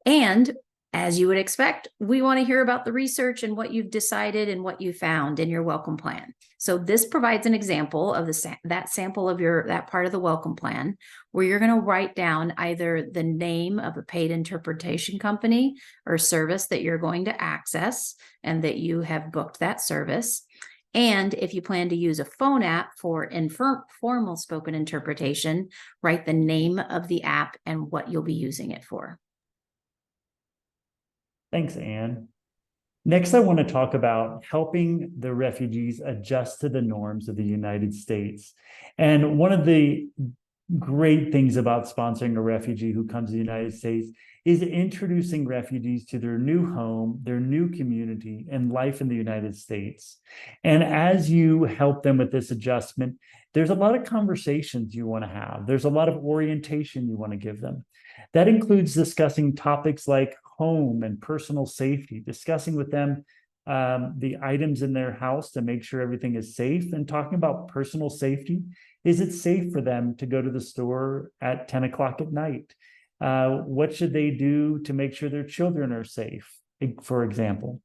And As you would expect, we want to hear about the research and what you've decided and what you found in your welcome plan. So this provides an example of that sample of that part of the welcome plan, where you're going to write down either the name of a paid interpretation company or service that you're going to access and that you have booked that service. And if you plan to use a phone app for informal spoken interpretation, write the name of the app and what you'll be using it for. Thanks, Anne. Next, I want to talk about helping the refugees adjust to the norms of the United States. And one of the great things about sponsoring a refugee who comes to the United States is introducing refugees to their new home, their new community, and life in the United States. And as you help them with this adjustment, there's a lot of conversations you want to have. There's a lot of orientation you want to give them. That includes discussing topics like home and personal safety, discussing with them the items in their house to make sure everything is safe, and talking about personal safety. Is it safe for them to go to the store at 10 o'clock at night? What should they do to make sure their children are safe, for example?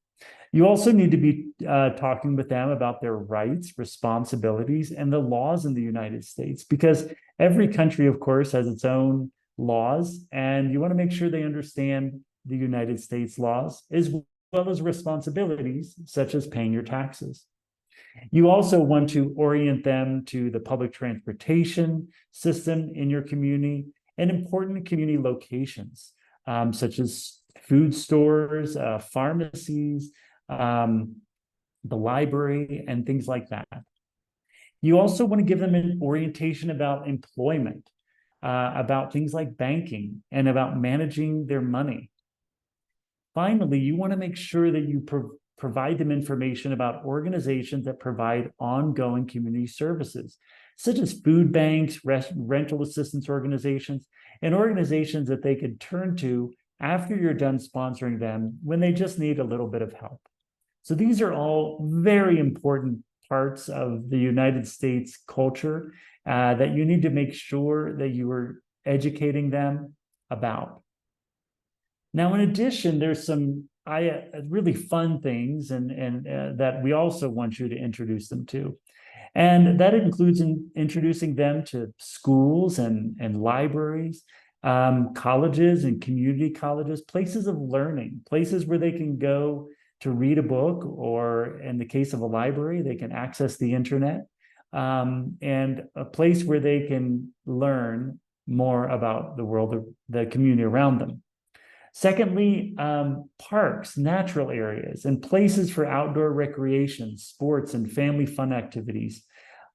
You also need to be talking with them about their rights, responsibilities, and the laws in the United States, because every country, of course, has its own laws, and you want to make sure they understand the United States laws, as well as responsibilities such as paying your taxes. You also want to orient them to the public transportation system in your community and important community locations, such as food stores, pharmacies, the library, and things like that. You also want to give them an orientation about employment, about things like banking, and about managing their money. Finally, you want to make sure that you provide them information about organizations that provide ongoing community services, such as food banks, rental assistance organizations, and organizations that they could turn to after you're done sponsoring them when they just need a little bit of help. So these are all very important parts of the United States culture that you need to make sure that you are educating them about. Now, in addition, there's some really fun things and that we also want you to introduce them to. And that includes introducing them to schools and libraries, colleges and community colleges, places of learning, places where they can go to read a book, or in the case of a library, they can access the internet, and a place where they can learn more about the world, the community around them. Secondly, parks, natural areas, and places for outdoor recreation, sports, and family fun activities.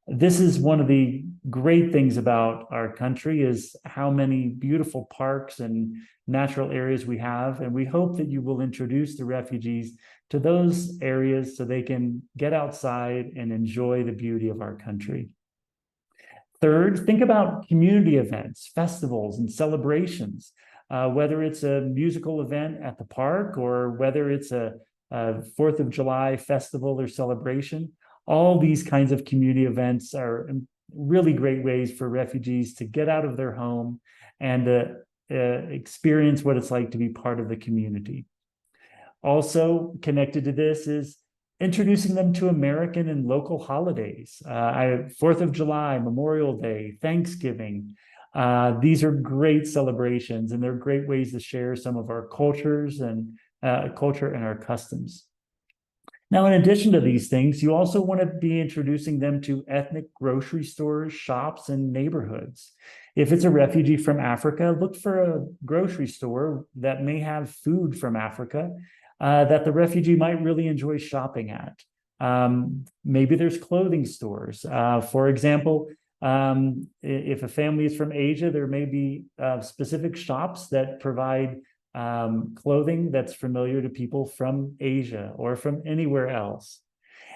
This is one of the great things about our country, is how many beautiful parks and natural areas we have. And we hope that you will introduce the refugees to those areas so they can get outside and enjoy the beauty of our country. Third, think about community events, festivals, and celebrations. Whether it's a musical event at the park or whether it's a 4th of July festival or celebration, all these kinds of community events are really great ways for refugees to get out of their home and experience what it's like to be part of the community. Also connected to this is introducing them to American and local holidays. 4th of July, Memorial Day, Thanksgiving. These are great celebrations, and they're great ways to share some of our cultures and culture and our customs. Now, in addition to these things, you also want to be introducing them to ethnic grocery stores, shops, and neighborhoods. If it's a refugee from Africa, look for a grocery store that may have food from Africa that the refugee might really enjoy shopping at. Maybe there's clothing stores. For example, if a family is from Asia, there may be specific shops that provide clothing that's familiar to people from Asia or from anywhere else.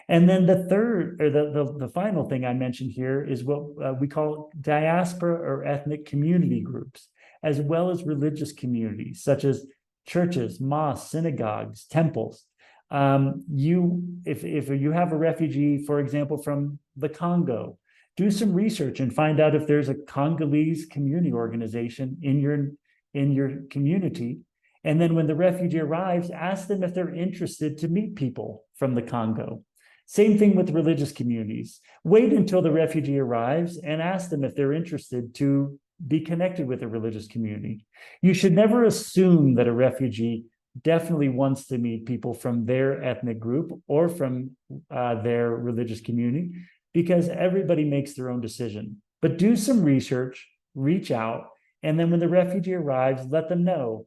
And then the third, or the final thing I mentioned here is what we call diaspora or ethnic community groups, as well as religious communities, such as churches, mosques, synagogues, temples. If you have a refugee, for example, from the Congo, do some research and find out if there's a Congolese community organization in your community, And then when the refugee arrives, ask them if they're interested to meet people from the Congo. Same thing with religious communities. Wait until the refugee arrives and ask them if they're interested to be connected with a religious community. You should never assume that a refugee definitely wants to meet people from their ethnic group or from their religious community, because everybody makes their own decision. But do some research, reach out, and then when the refugee arrives, let them know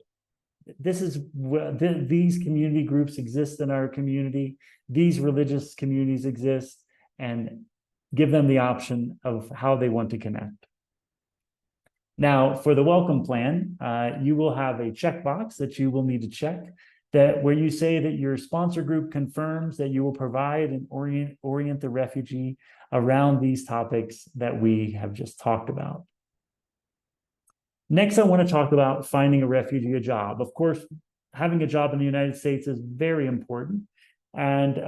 these community groups exist in our community, these religious communities exist, and give them the option of how they want to connect. Now, for the welcome plan, you will have a checkbox that you will need to check, that where you say that your sponsor group confirms that you will provide and orient the refugee around these topics that we have just talked about. Next, I want to talk about finding a refugee a job. Of course, having a job in the United States is very important, and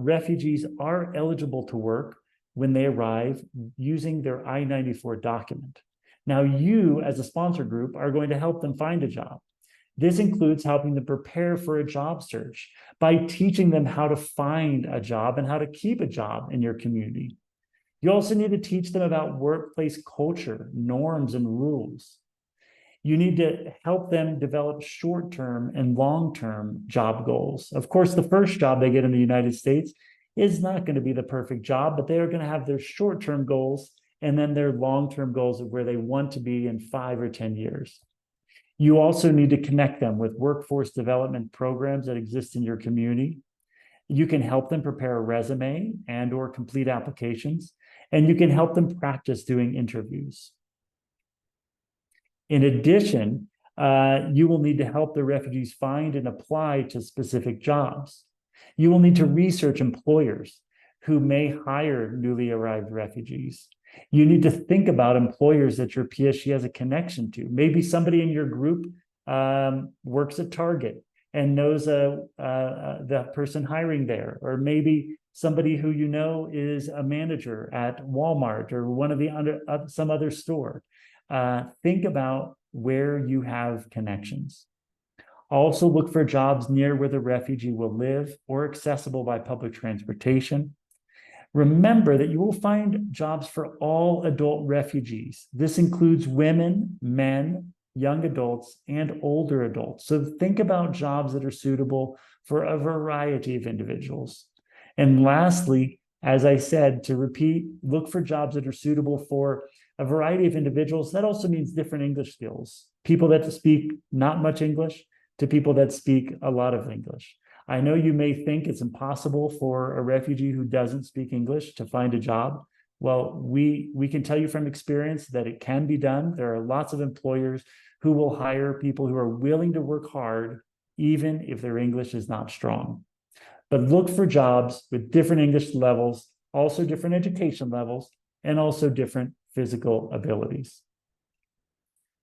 refugees are eligible to work when they arrive using their I-94 document. Now, you as a sponsor group are going to help them find a job. This includes helping them prepare for a job search by teaching them how to find a job and how to keep a job in your community. You also need to teach them about workplace culture, norms, and rules. You need to help them develop short-term and long-term job goals. Of course, the first job they get in the United States is not going to be the perfect job, but they are going to have their short-term goals and then their long-term goals of where they want to be in 5 or 10 years. You also need to connect them with workforce development programs that exist in your community. You can help them prepare a resume and or complete applications, and you can help them practice doing interviews. In addition, you will need to help the refugees find and apply to specific jobs. You will need to research employers who may hire newly arrived refugees. You need to think about employers that your PSG has a connection to. Maybe somebody in your group works at Target and knows the person hiring there, or maybe somebody who you know is a manager at Walmart or one of the some other store. Think about where you have connections. Also look for jobs near where the refugee will live or accessible by public transportation. Remember that you will find jobs for all adult refugees. This includes women, men, young adults, and older adults. So think about jobs that are suitable for a variety of individuals. And lastly, as I said, to repeat, look for jobs that are suitable for a variety of individuals. That also means different English skills. People that speak not much English to people that speak a lot of English. I know you may think it's impossible for a refugee who doesn't speak English to find a job. Well, we can tell you from experience that it can be done. There are lots of employers who will hire people who are willing to work hard, even if their English is not strong. But look for jobs with different English levels, also different education levels, and also different physical abilities.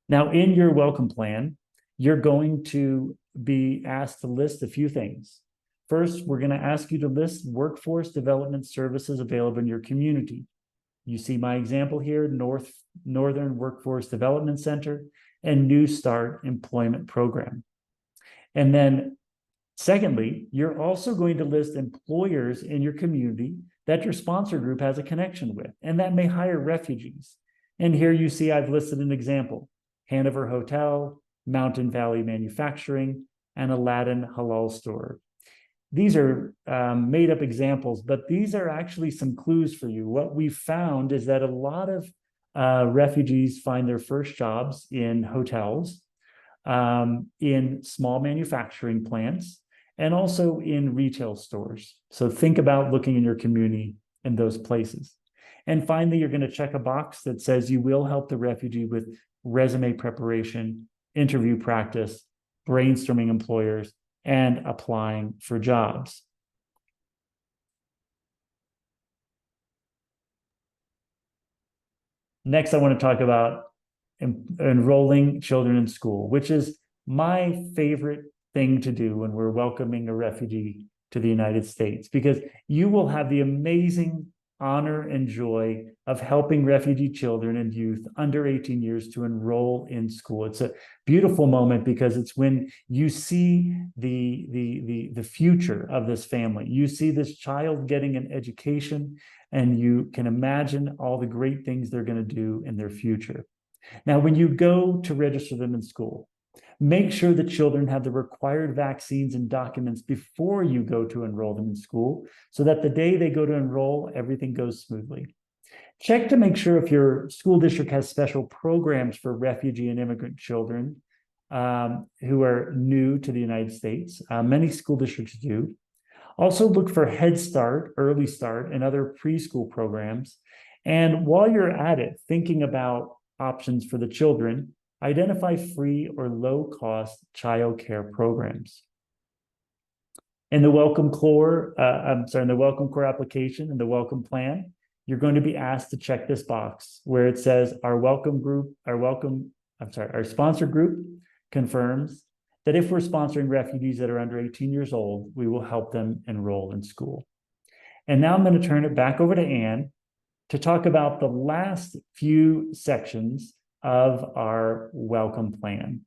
Now, in your welcome plan, you're going to be asked to list a few things. First, we're going to ask you to list workforce development services available in your community. You see my example here, Northern Workforce Development Center and New Start Employment Program. And then secondly, you're also going to list employers in your community that your sponsor group has a connection with, and that may hire refugees. And here you see I've listed an example: Hanover Hotel, Mountain Valley Manufacturing, and Aladdin Halal Store. These are made up examples, but these are actually some clues for you. What we've found is that a lot of refugees find their first jobs in hotels, in small manufacturing plants, and also in retail stores. So think about looking in your community in those places. And finally, you're going to check a box that says you will help the refugee with resume preparation, interview practice, brainstorming employers, and applying for jobs. Next, I want to talk about enrolling children in school, which is my favorite thing to do when we're welcoming a refugee to the United States, because you will have the amazing honor and joy of helping refugee children and youth under 18 years to enroll in school. It's a beautiful moment because it's when you see the future of this family. You see this child getting an education, and you can imagine all the great things they're going to do in their future. Now, when you go to register them in school, make sure the children have the required vaccines and documents before you go to enroll them in school, so that the day they go to enroll, everything goes smoothly. Check to make sure if your school district has special programs for refugee and immigrant children who are new to the United States. Many school districts do. Also look for Head Start, Early Start, and other preschool programs. And while you're at it, thinking about options for the children, identify free or low-cost childcare programs. In the Welcome Corps, in the Welcome Corps application and the Welcome Plan, you're going to be asked to check this box where it says our sponsor group confirms that if we're sponsoring refugees that are under 18 years old, we will help them enroll in school. And now I'm going to turn it back over to Anne to talk about the last few sections of our welcome plan.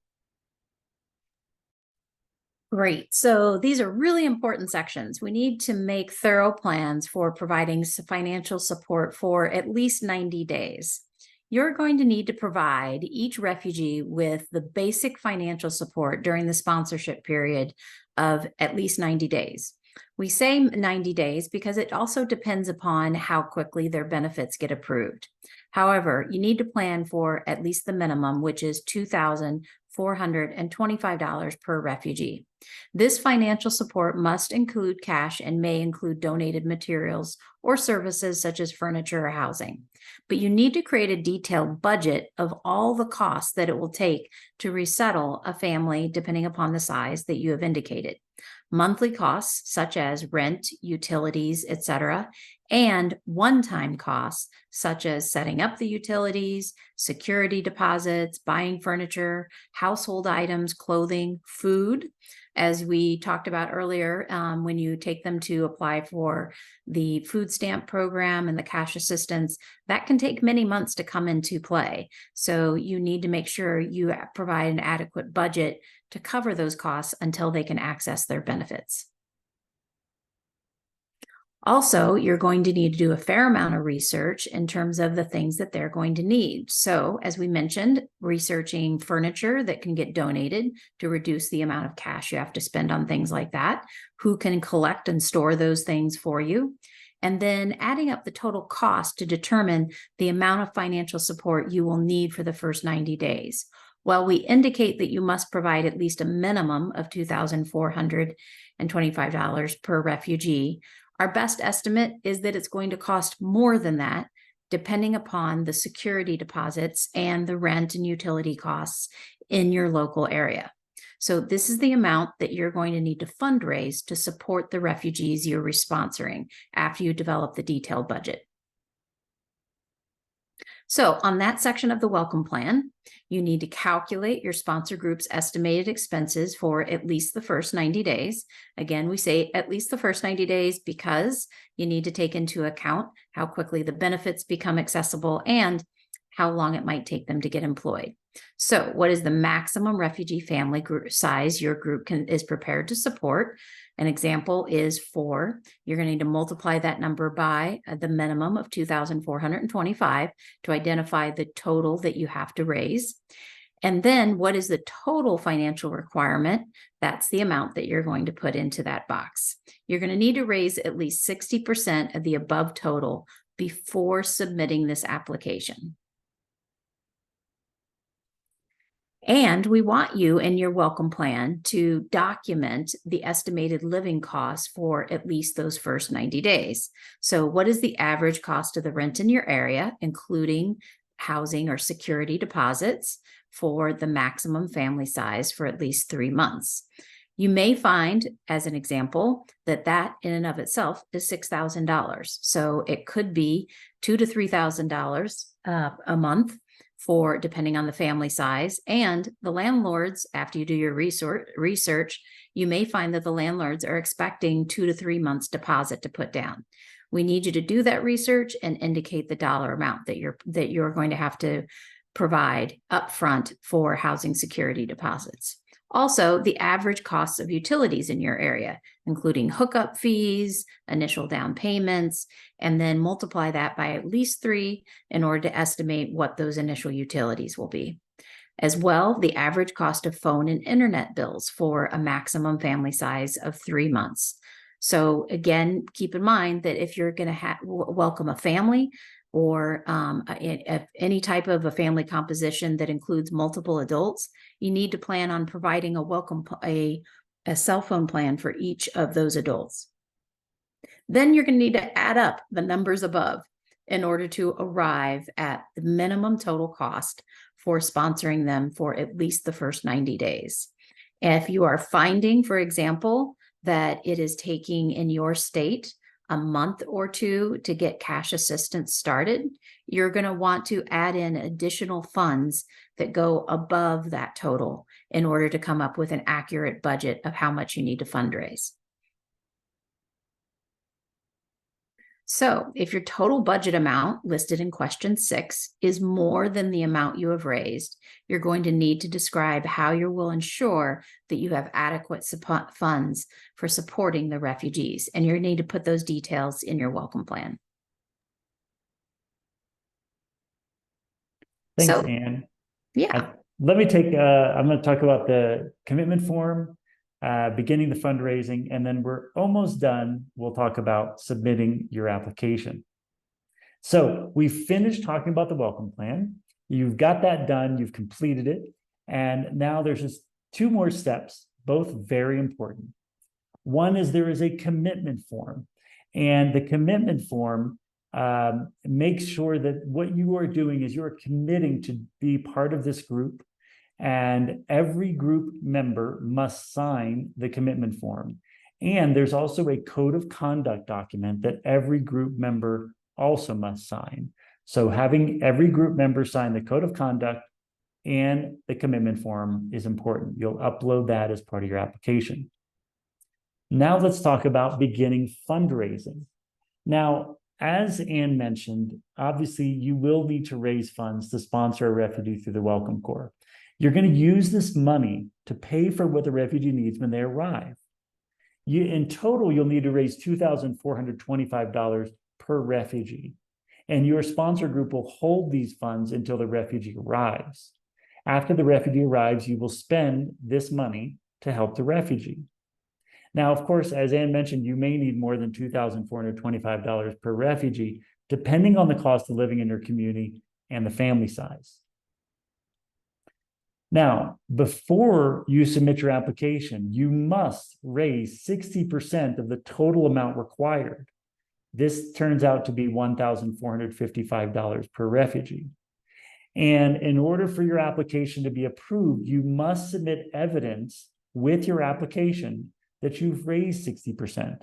Great. So these are really important sections. We need to make thorough plans for providing financial support for at least 90 days. You're going to need to provide each refugee with the basic financial support during the sponsorship period of at least 90 days. We say 90 days because it also depends upon how quickly their benefits get approved. However, you need to plan for at least the minimum, which is $2,425 per refugee. This financial support must include cash and may include donated materials or services such as furniture or housing. But you need to create a detailed budget of all the costs that it will take to resettle a family depending upon the size that you have indicated. Monthly costs such as rent, utilities, etc., and one-time costs such as setting up the utilities, security deposits, buying furniture, household items, clothing, food. As we talked about earlier, when you take them to apply for the food stamp program and the cash assistance, that can take many months to come into play. So you need to make sure you provide an adequate budget to cover those costs until they can access their benefits. Also, you're going to need to do a fair amount of research in terms of the things that they're going to need. So, as we mentioned, researching furniture that can get donated to reduce the amount of cash you have to spend on things like that, who can collect and store those things for you, and then adding up the total cost to determine the amount of financial support you will need for the first 90 days. While we indicate that you must provide at least a minimum of $2,425 per refugee, our best estimate is that it's going to cost more than that, depending upon the security deposits and the rent and utility costs in your local area. So this is the amount that you're going to need to fundraise to support the refugees you're sponsoring after you develop the detailed budget. So on that section of the welcome plan, you need to calculate your sponsor group's estimated expenses for at least the first 90 days. Again, we say at least the first 90 days because you need to take into account how quickly the benefits become accessible and how long it might take them to get employed. So what is the maximum refugee family group size your group is prepared to support? An example is 4. You're going to need to multiply that number by the minimum of 2,425 to identify the total that you have to raise. And then what is the total financial requirement? That's the amount that you're going to put into that box. You're going to need to raise at least 60% of the above total before submitting this application. And we want you in your welcome plan to document the estimated living costs for at least those first 90 days. So what is the average cost of the rent in your area, including housing or security deposits for the maximum family size for at least 3 months? You may find, as an example, that in and of itself is $6,000. So it could be $2,000 to $3,000 a month for depending on the family size. And the landlords, after you do your research, you may find that the landlords are expecting 2 to 3 months deposit to put down. We need you to do that research and indicate the dollar amount that you're going to have to provide upfront for housing security deposits. Also, the average costs of utilities in your area, including hookup fees, initial down payments, and then multiply that by at least 3 in order to estimate what those initial utilities will be. As well, the average cost of phone and internet bills for a maximum family size of 3 months. So again, keep in mind that if you're going to welcome a family or any type of a family composition that includes multiple adults, you need to plan on providing a cell phone plan for each of those adults. Then you're going to need to add up the numbers above in order to arrive at the minimum total cost for sponsoring them for at least the first 90 days. If you are finding, for example, that it is taking in your state a month or 2 to get cash assistance started, you're going to want to add in additional funds that go above that total in order to come up with an accurate budget of how much you need to fundraise. So if your total budget amount listed in question 6 is more than the amount you have raised, you're going to need to describe how you will ensure that you have adequate funds for supporting the refugees, and you need to put those details in your welcome plan. Thanks, Anne. Yeah. Let me I'm going to talk about the commitment form, beginning the fundraising, and then we're almost done. We'll talk about submitting your application. So we finished talking about the welcome plan. You've got that done, you've completed it, and now there's just 2 more steps, both very important. One is there is a commitment form, and the commitment form makes sure that what you are doing is you're committing to be part of this group, and every group member must sign the commitment form. And there's also a code of conduct document that every group member also must sign. So having every group member sign the code of conduct and the commitment form is important. You'll upload that as part of your application. Now let's talk about beginning fundraising. Now, as Anne mentioned, obviously you will need to raise funds to sponsor a refugee through the Welcome Corps. You're going to use this money to pay for what the refugee needs when they arrive. In total, you'll need to raise $2,425 per refugee, and your sponsor group will hold these funds until the refugee arrives. After the refugee arrives, you will spend this money to help the refugee. Now, of course, as Anne mentioned, you may need more than $2,425 per refugee, depending on the cost of living in your community and the family size. Now, before you submit your application, you must raise 60% of the total amount required. This turns out to be $1,455 per refugee. And in order for your application to be approved, you must submit evidence with your application that you've raised 60%.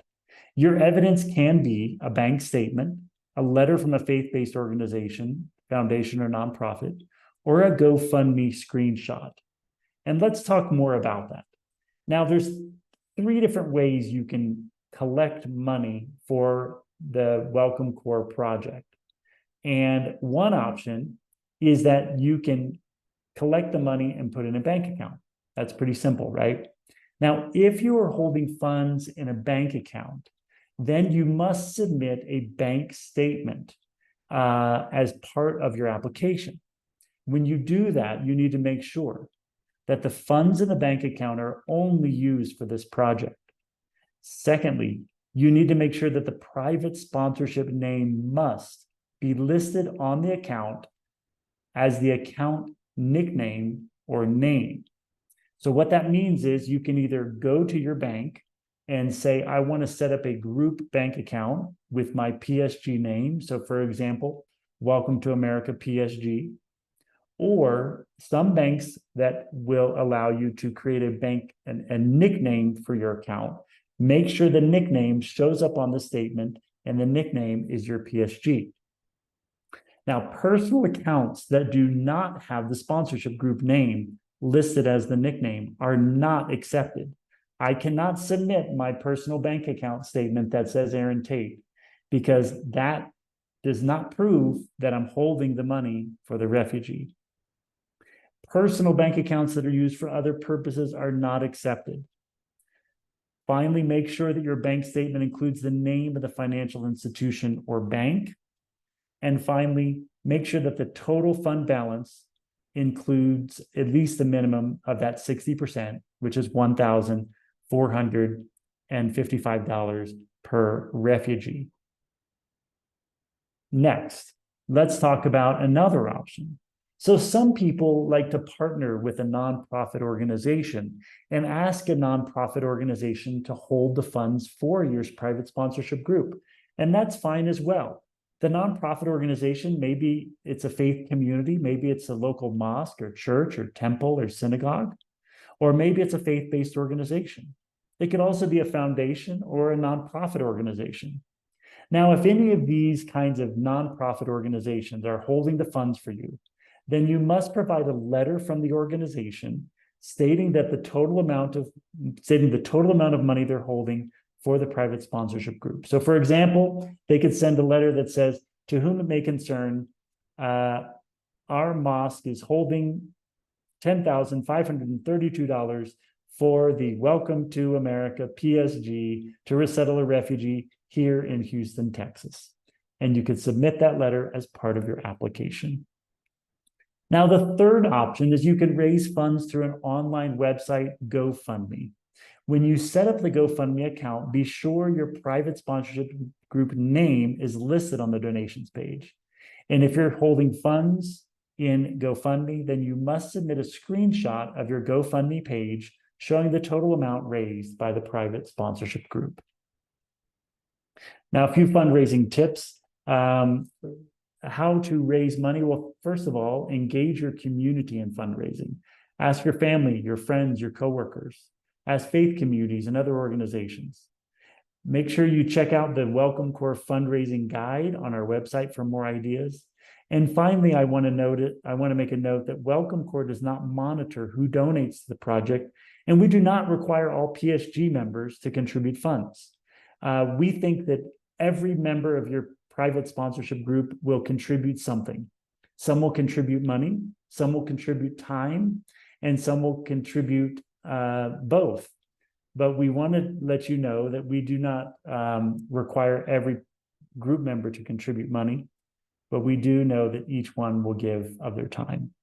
Your evidence can be a bank statement, a letter from a faith-based organization, foundation, or nonprofit, or a GoFundMe screenshot. And let's talk more about that. Now, there's 3 different ways you can collect money for the Welcome Corps project. And one option is that you can collect the money and put it in a bank account. That's pretty simple, right? Now, if you are holding funds in a bank account, then you must submit a bank statement as part of your application. When you do that, you need to make sure that the funds in the bank account are only used for this project. Secondly, you need to make sure that the private sponsorship name must be listed on the account as the account nickname or name. So what that means is you can either go to your bank and say, I want to set up a group bank account with my PSG name. So for example, Welcome to America PSG. Or some banks that will allow you to create a nickname for your account. Make sure the nickname shows up on the statement and the nickname is your PSG. Now, personal accounts that do not have the sponsorship group name listed as the nickname are not accepted. I cannot submit my personal bank account statement that says Aaron Tate because that does not prove that I'm holding the money for the refugee. Personal bank accounts that are used for other purposes are not accepted. Finally, make sure that your bank statement includes the name of the financial institution or bank. And finally, make sure that the total fund balance includes at least the minimum of that 60%, which is $1,455 per refugee. Next, let's talk about another option. So some people like to partner with a nonprofit organization and ask a nonprofit organization to hold the funds for your private sponsorship group. And that's fine as well. The nonprofit organization, maybe it's a faith community, maybe it's a local mosque or church or temple or synagogue, or maybe it's a faith-based organization. It could also be a foundation or a nonprofit organization. Now, if any of these kinds of nonprofit organizations are holding the funds for you, then you must provide a letter from the organization stating the total amount of money they're holding for the private sponsorship group. So, for example, they could send a letter that says, "To whom it may concern, our mosque is holding $10,532 for the Welcome to America PSG to resettle a refugee here in Houston, Texas." And you could submit that letter as part of your application. Now, the third option is you can raise funds through an online website, GoFundMe. When you set up the GoFundMe account, be sure your private sponsorship group name is listed on the donations page. And if you're holding funds in GoFundMe, then you must submit a screenshot of your GoFundMe page showing the total amount raised by the private sponsorship group. Now, a few fundraising tips. How to raise money? Well, first of all, engage your community in fundraising. Ask your family, your friends, your coworkers. Ask faith communities and other organizations. Make sure you check out the Welcome Corps fundraising guide on our website for more ideas. And finally, I want to make a note that Welcome Corps does not monitor who donates to the project, and we do not require all PSG members to contribute funds. We think that every member of your private sponsorship group will contribute something. Some will contribute money, some will contribute time, and some will contribute both. But we want to let you know that we do not require every group member to contribute money, but we do know that each one will give of their time.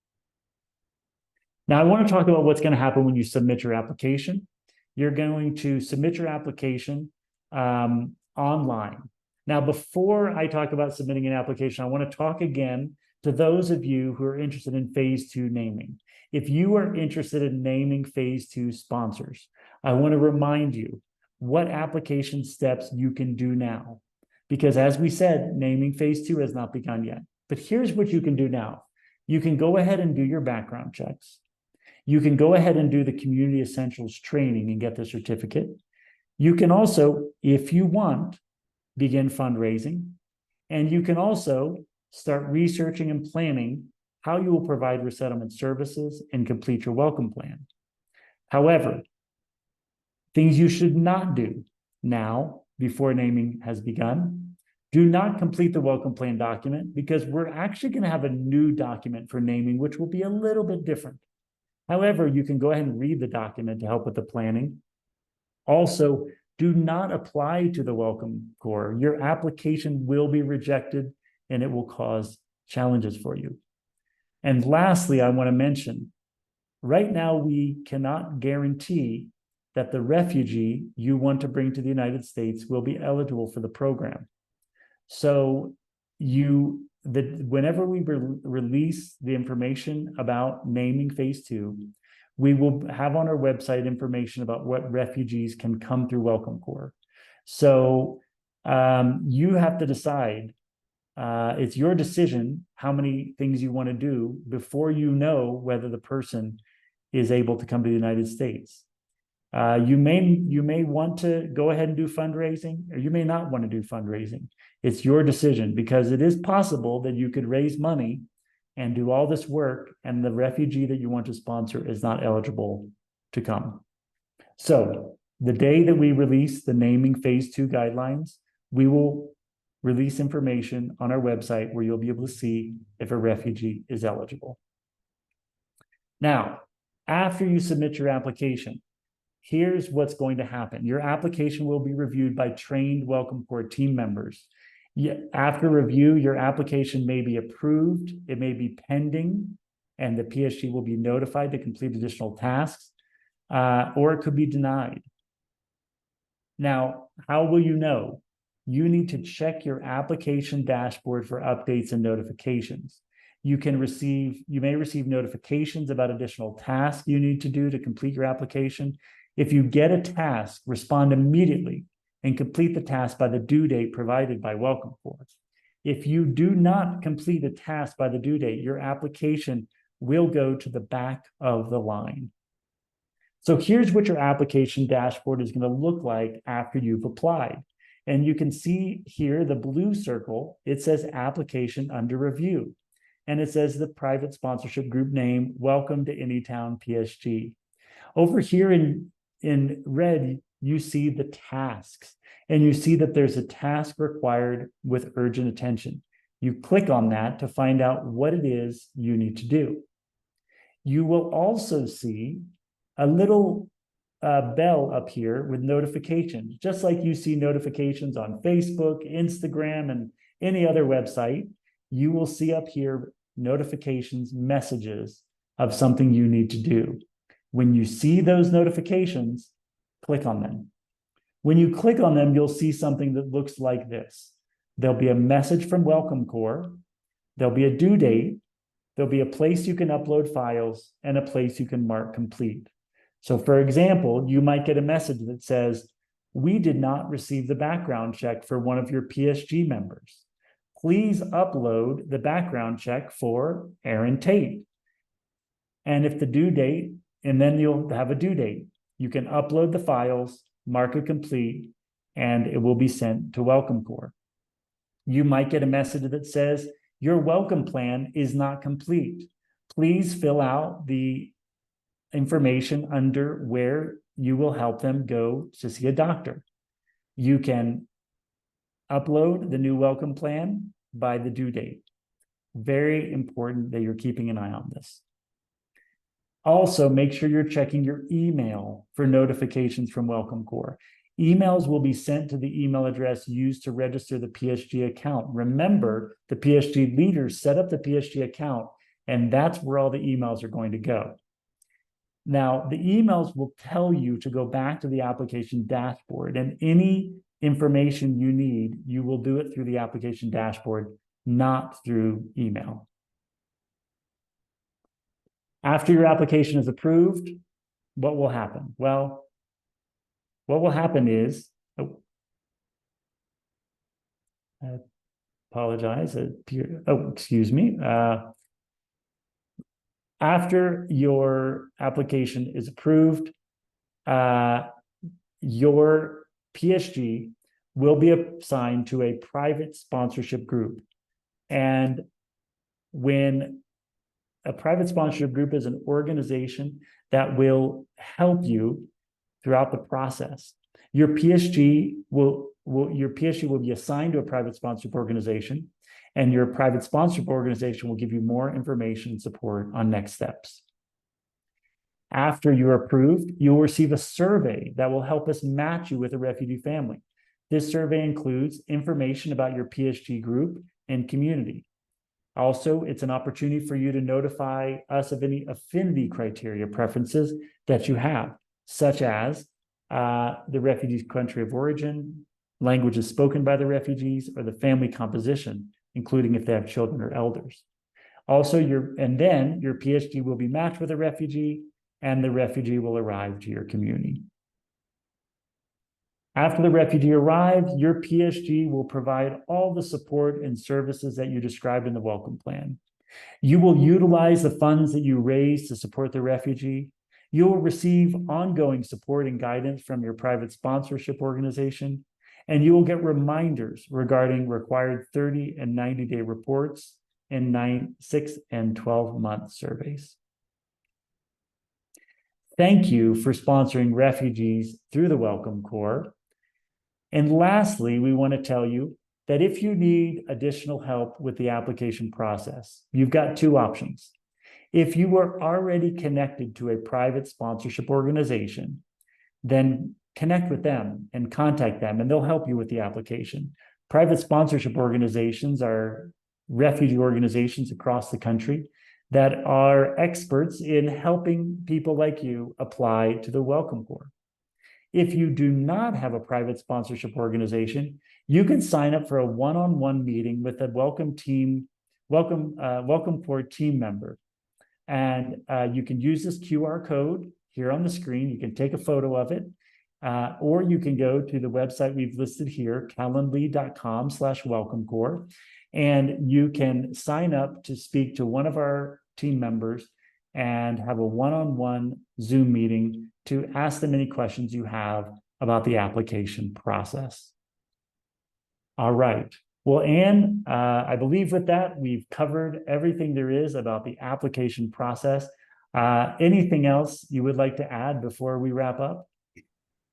Now, I want to talk about what's going to happen when you submit your application. You're going to submit your application online. Now, before I talk about submitting an application, I want to talk again to those of you who are interested in phase 2 naming. If you are interested in naming phase 2 sponsors, I want to remind you what application steps you can do now. Because as we said, naming phase 2 has not begun yet. But here's what you can do now. You can go ahead and do your background checks. You can go ahead and do the Community Essentials training and get the certificate. You can also, if you want, begin fundraising. And you can also start researching and planning how you will provide resettlement services and complete your welcome plan. However, things you should not do now before naming has begun: do not complete the welcome plan document, because we're actually going to have a new document for naming, which will be a little bit different. However, you can go ahead and read the document to help with the planning. Also, do not apply to the Welcome Corps. Your application will be rejected and it will cause challenges for you. And lastly, I want to mention, right now we cannot guarantee that the refugee you want to bring to the United States will be eligible for the program. So whenever we release the information about naming phase 2, we will have on our website information about what refugees can come through Welcome Corps. So you have to decide, it's your decision how many things you want to do before you know whether the person is able to come to the United States. You may want to go ahead and do fundraising, or you may not want to do fundraising. It's your decision, because it is possible that you could raise money and do all this work, and the refugee that you want to sponsor is not eligible to come. So the day that we release the naming phase 2 guidelines, we will release information on our website where you'll be able to see if a refugee is eligible. Now, after you submit your application, here's what's going to happen. Your application will be reviewed by trained Welcome Corps team members. After review, your application may be approved, it may be pending, and the PSG will be notified to complete additional tasks, or it could be denied. Now, how will you know? You need to check your application dashboard for updates and notifications. You may receive notifications about additional tasks you need to do to complete your application. If you get a task, respond immediately and complete the task by the due date provided by Welcome Corps. If you do not complete a task by the due date, your application will go to the back of the line. So here's what your application dashboard is going to look like after you've applied. And you can see here the blue circle, it says application under review. And it says the private sponsorship group name, Welcome to Anytown PSG. Over here in red, you see the tasks, and you see that there's a task required with urgent attention. You click on that to find out what it is you need to do. You will also see a little bell up here with notifications, just like you see notifications on Facebook, Instagram, and any other website. You will see up here notifications, messages of something you need to do. When you see those notifications, click on them. When you click on them, you'll see something that looks like this. There'll be a message from Welcome Corps. There'll be a due date. There'll be a place you can upload files and a place you can mark complete. So for example, you might get a message that says, we did not receive the background check for one of your PSG members. Please upload the background check for Aaron Tate. And if the due date, and then you'll have a due date, you can upload the files, mark it complete, and it will be sent to Welcome Corps. You might get a message that says, your welcome plan is not complete. Please fill out the information under where you will help them go to see a doctor. You can upload the new welcome plan by the due date. Very important that you're keeping an eye on this. Also, make sure you're checking your email for notifications from Welcome Corps. Emails will be sent to the email address used to register the PSG account. Remember, the PSG leaders set up the PSG account, and that's where all the emails are going to go. Now, the emails will tell you to go back to the application dashboard, and any information you need, you will do it through the application dashboard, not through email. After your application is approved, what will happen? Well, what will happen is, I apologize. Excuse me. After your application is approved, your PSG will be assigned to a private sponsorship group. And when a private sponsorship group is an organization that will help you throughout the process. Your PSG will be assigned to a private sponsorship organization, and your private sponsorship organization will give you more information and support on next steps. After you're approved, you'll receive a survey that will help us match you with a refugee family. This survey includes information about your PSG group and community. Also, it's an opportunity for you to notify us of any affinity criteria preferences that you have, such as the refugee's country of origin, languages spoken by the refugees, or the family composition, including if they have children or elders. Also, then your PSG will be matched with a refugee, and the refugee will arrive to your community. After the refugee arrives, your PSG will provide all the support and services that you described in the welcome plan. You will utilize the funds that you raise to support the refugee. You will receive ongoing support and guidance from your private sponsorship organization, and you will get reminders regarding required 30 and 90-day reports and 9, 6, and 12-month surveys. Thank you for sponsoring refugees through the Welcome Corps. And lastly, we want to tell you that if you need additional help with the application process, you've got two options. If you were already connected to a private sponsorship organization, then connect with them and contact them, and they'll help you with the application. Private sponsorship organizations are refugee organizations across the country that are experts in helping people like you apply to the Welcome Corps. If you do not have a private sponsorship organization, you can sign up for a one-on-one meeting with a Welcome Corps team member. And you can use this QR code here on the screen. You can take a photo of it, or you can go to the website we've listed here, calendly.com/welcomecorps, and you can sign up to speak to one of our team members and have a one-on-one Zoom meeting to ask them any questions you have about the application process. All right. Well, Anne, I believe with that, we've covered everything there is about the application process. Anything else you would like to add before we wrap up?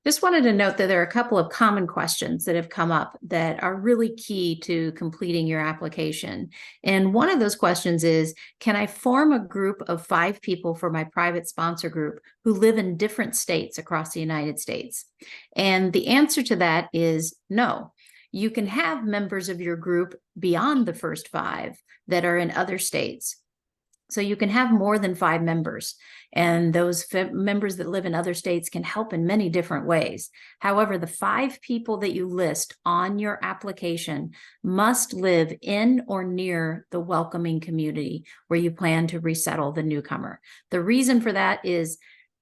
Just wanted to note that there are a couple of common questions that have come up that are really key to completing your application. And one of those questions is, can I form a group of 5 people for my private sponsor group who live in different states across the United States? And the answer to that is no. You can have members of your group beyond the first 5 that are in other states. So you can have more than 5 members, and those members that live in other states can help in many different ways. However, the 5 people that you list on your application must live in or near the welcoming community where you plan to resettle the newcomer. The reason for that is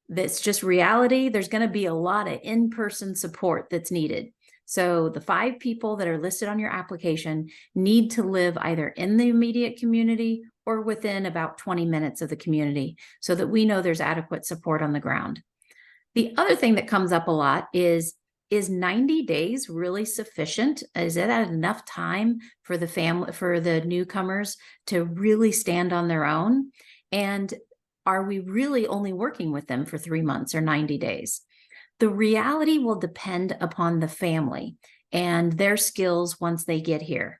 that's just reality. There's going to be a lot of in-person support that's needed. So the 5 people that are listed on your application need to live either in the immediate community or within about 20 minutes of the community so that we know there's adequate support on the ground. The other thing that comes up a lot is 90 days really sufficient? Is it enough time for the family, for the newcomers to really stand on their own? And are we really only working with them for 3 months or 90 days? The reality will depend upon the family and their skills once they get here.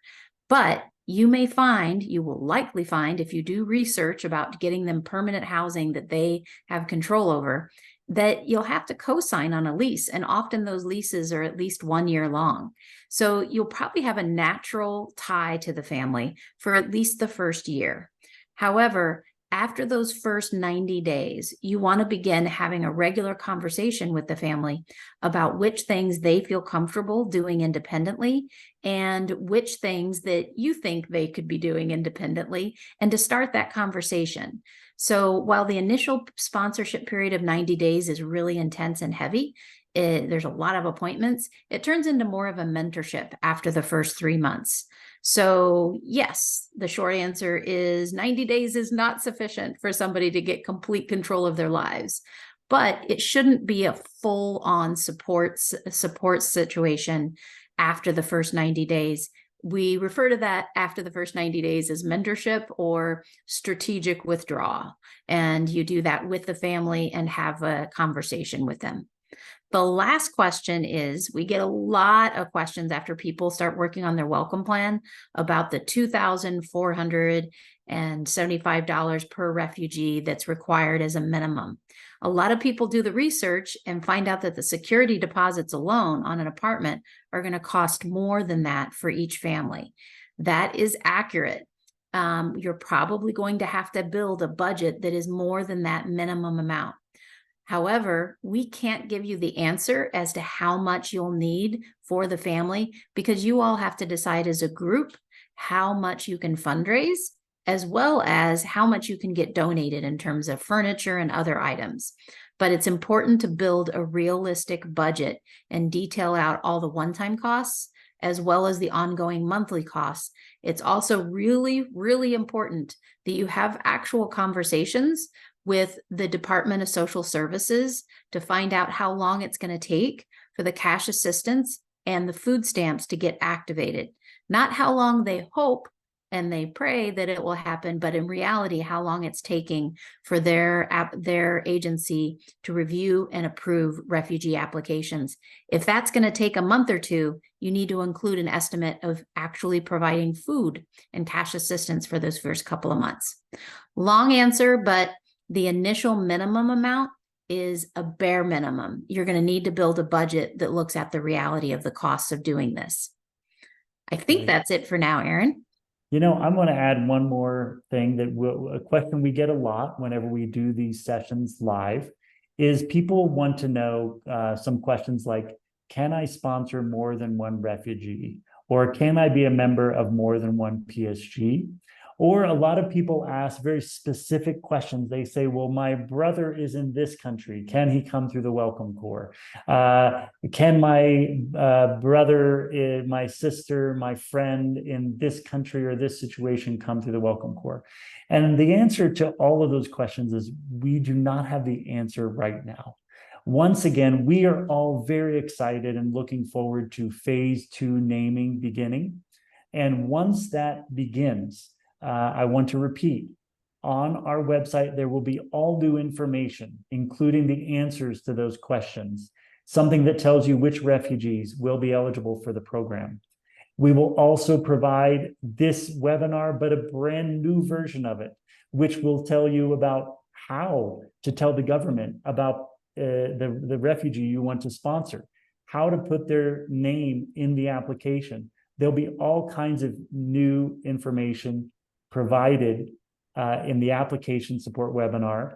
But you will likely find, if you do research about getting them permanent housing that they have control over, that you'll have to co-sign on a lease. And often those leases are at least 1 year long. So you'll probably have a natural tie to the family for at least the first year. However, after those first 90 days, you want to begin having a regular conversation with the family about which things they feel comfortable doing independently and which things that you think they could be doing independently, and to start that conversation. So while the initial sponsorship period of 90 days is really intense and heavy, there's a lot of appointments, it turns into more of a mentorship after the first 3 months. So yes, the short answer is 90 days is not sufficient for somebody to get complete control of their lives, but it shouldn't be a full-on support situation after the first 90 days. We refer to that after the first 90 days as mentorship or strategic withdrawal. And you do that with the family and have a conversation with them. The last question is, we get a lot of questions after people start working on their welcome plan about the $2,475 per refugee that's required as a minimum. A lot of people do the research and find out that the security deposits alone on an apartment are going to cost more than that for each family. That is accurate. You're probably going to have to build a budget that is more than that minimum amount. However, we can't give you the answer as to how much you'll need for the family, because you all have to decide as a group how much you can fundraise, as well as how much you can get donated in terms of furniture and other items. But it's important to build a realistic budget and detail out all the one-time costs, as well as the ongoing monthly costs. It's also really, really important that you have actual conversations with the Department of Social Services to find out how long it's going to take for the cash assistance and the food stamps to get activated. Not how long they hope and they pray that it will happen, but in reality, how long it's taking for their agency to review and approve refugee applications. If that's going to take a month or two, you need to include an estimate of actually providing food and cash assistance for those first couple of months. Long answer, but the initial minimum amount is a bare minimum. You're going to need to build a budget that looks at the reality of the costs of doing this. I think that's it for now, Aaron. I'm going to add one more thing a question we get a lot whenever we do these sessions live is people want to know some questions like, can I sponsor more than one refugee? Or can I be a member of more than one PSG? Or a lot of people ask very specific questions. They say, well, my brother is in this country. Can he come through the Welcome Corps? Can my brother, my sister, my friend in this country or this situation come through the Welcome Corps? And the answer to all of those questions is we do not have the answer right now. Once again, we are all very excited and looking forward to phase 2 naming beginning. And once that begins, I want to repeat, on our website, there will be all new information, including the answers to those questions, something that tells you which refugees will be eligible for the program. We will also provide this webinar, but a brand new version of it, which will tell you about how to tell the government about the refugee you want to sponsor, how to put their name in the application. There'll be all kinds of new information provided in the application support webinar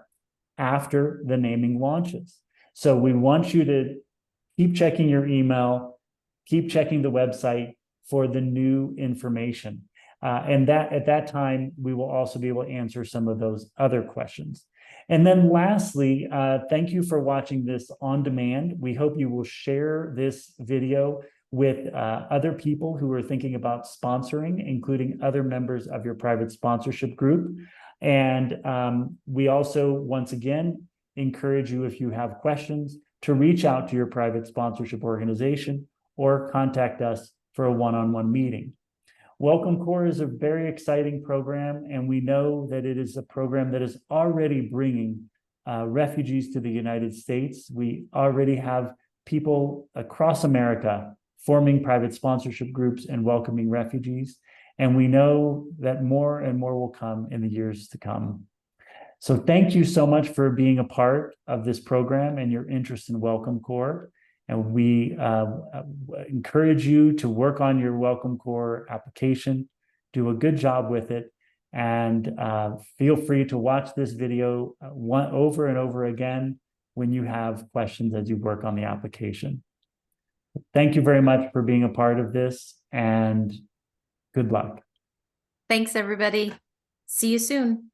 after the naming launches. So we want you to keep checking your email, keep checking the website for the new information. And that at that time, we will also be able to answer some of those other questions. And then lastly, thank you for watching this on demand. We hope you will share this video with other people who are thinking about sponsoring, including other members of your private sponsorship group. And we also, once again, encourage you, if you have questions, to reach out to your private sponsorship organization or contact us for a one-on-one meeting. Welcome Corps is a very exciting program, and we know that it is a program that is already bringing refugees to the United States. We already have people across America forming private sponsorship groups and welcoming refugees. And we know that more and more will come in the years to come. So thank you so much for being a part of this program and your interest in Welcome Corps. And we encourage you to work on your Welcome Corps application, do a good job with it, and feel free to watch this video over and over again when you have questions as you work on the application. Thank you very much for being a part of this, and good luck. Thanks, everybody. See you soon.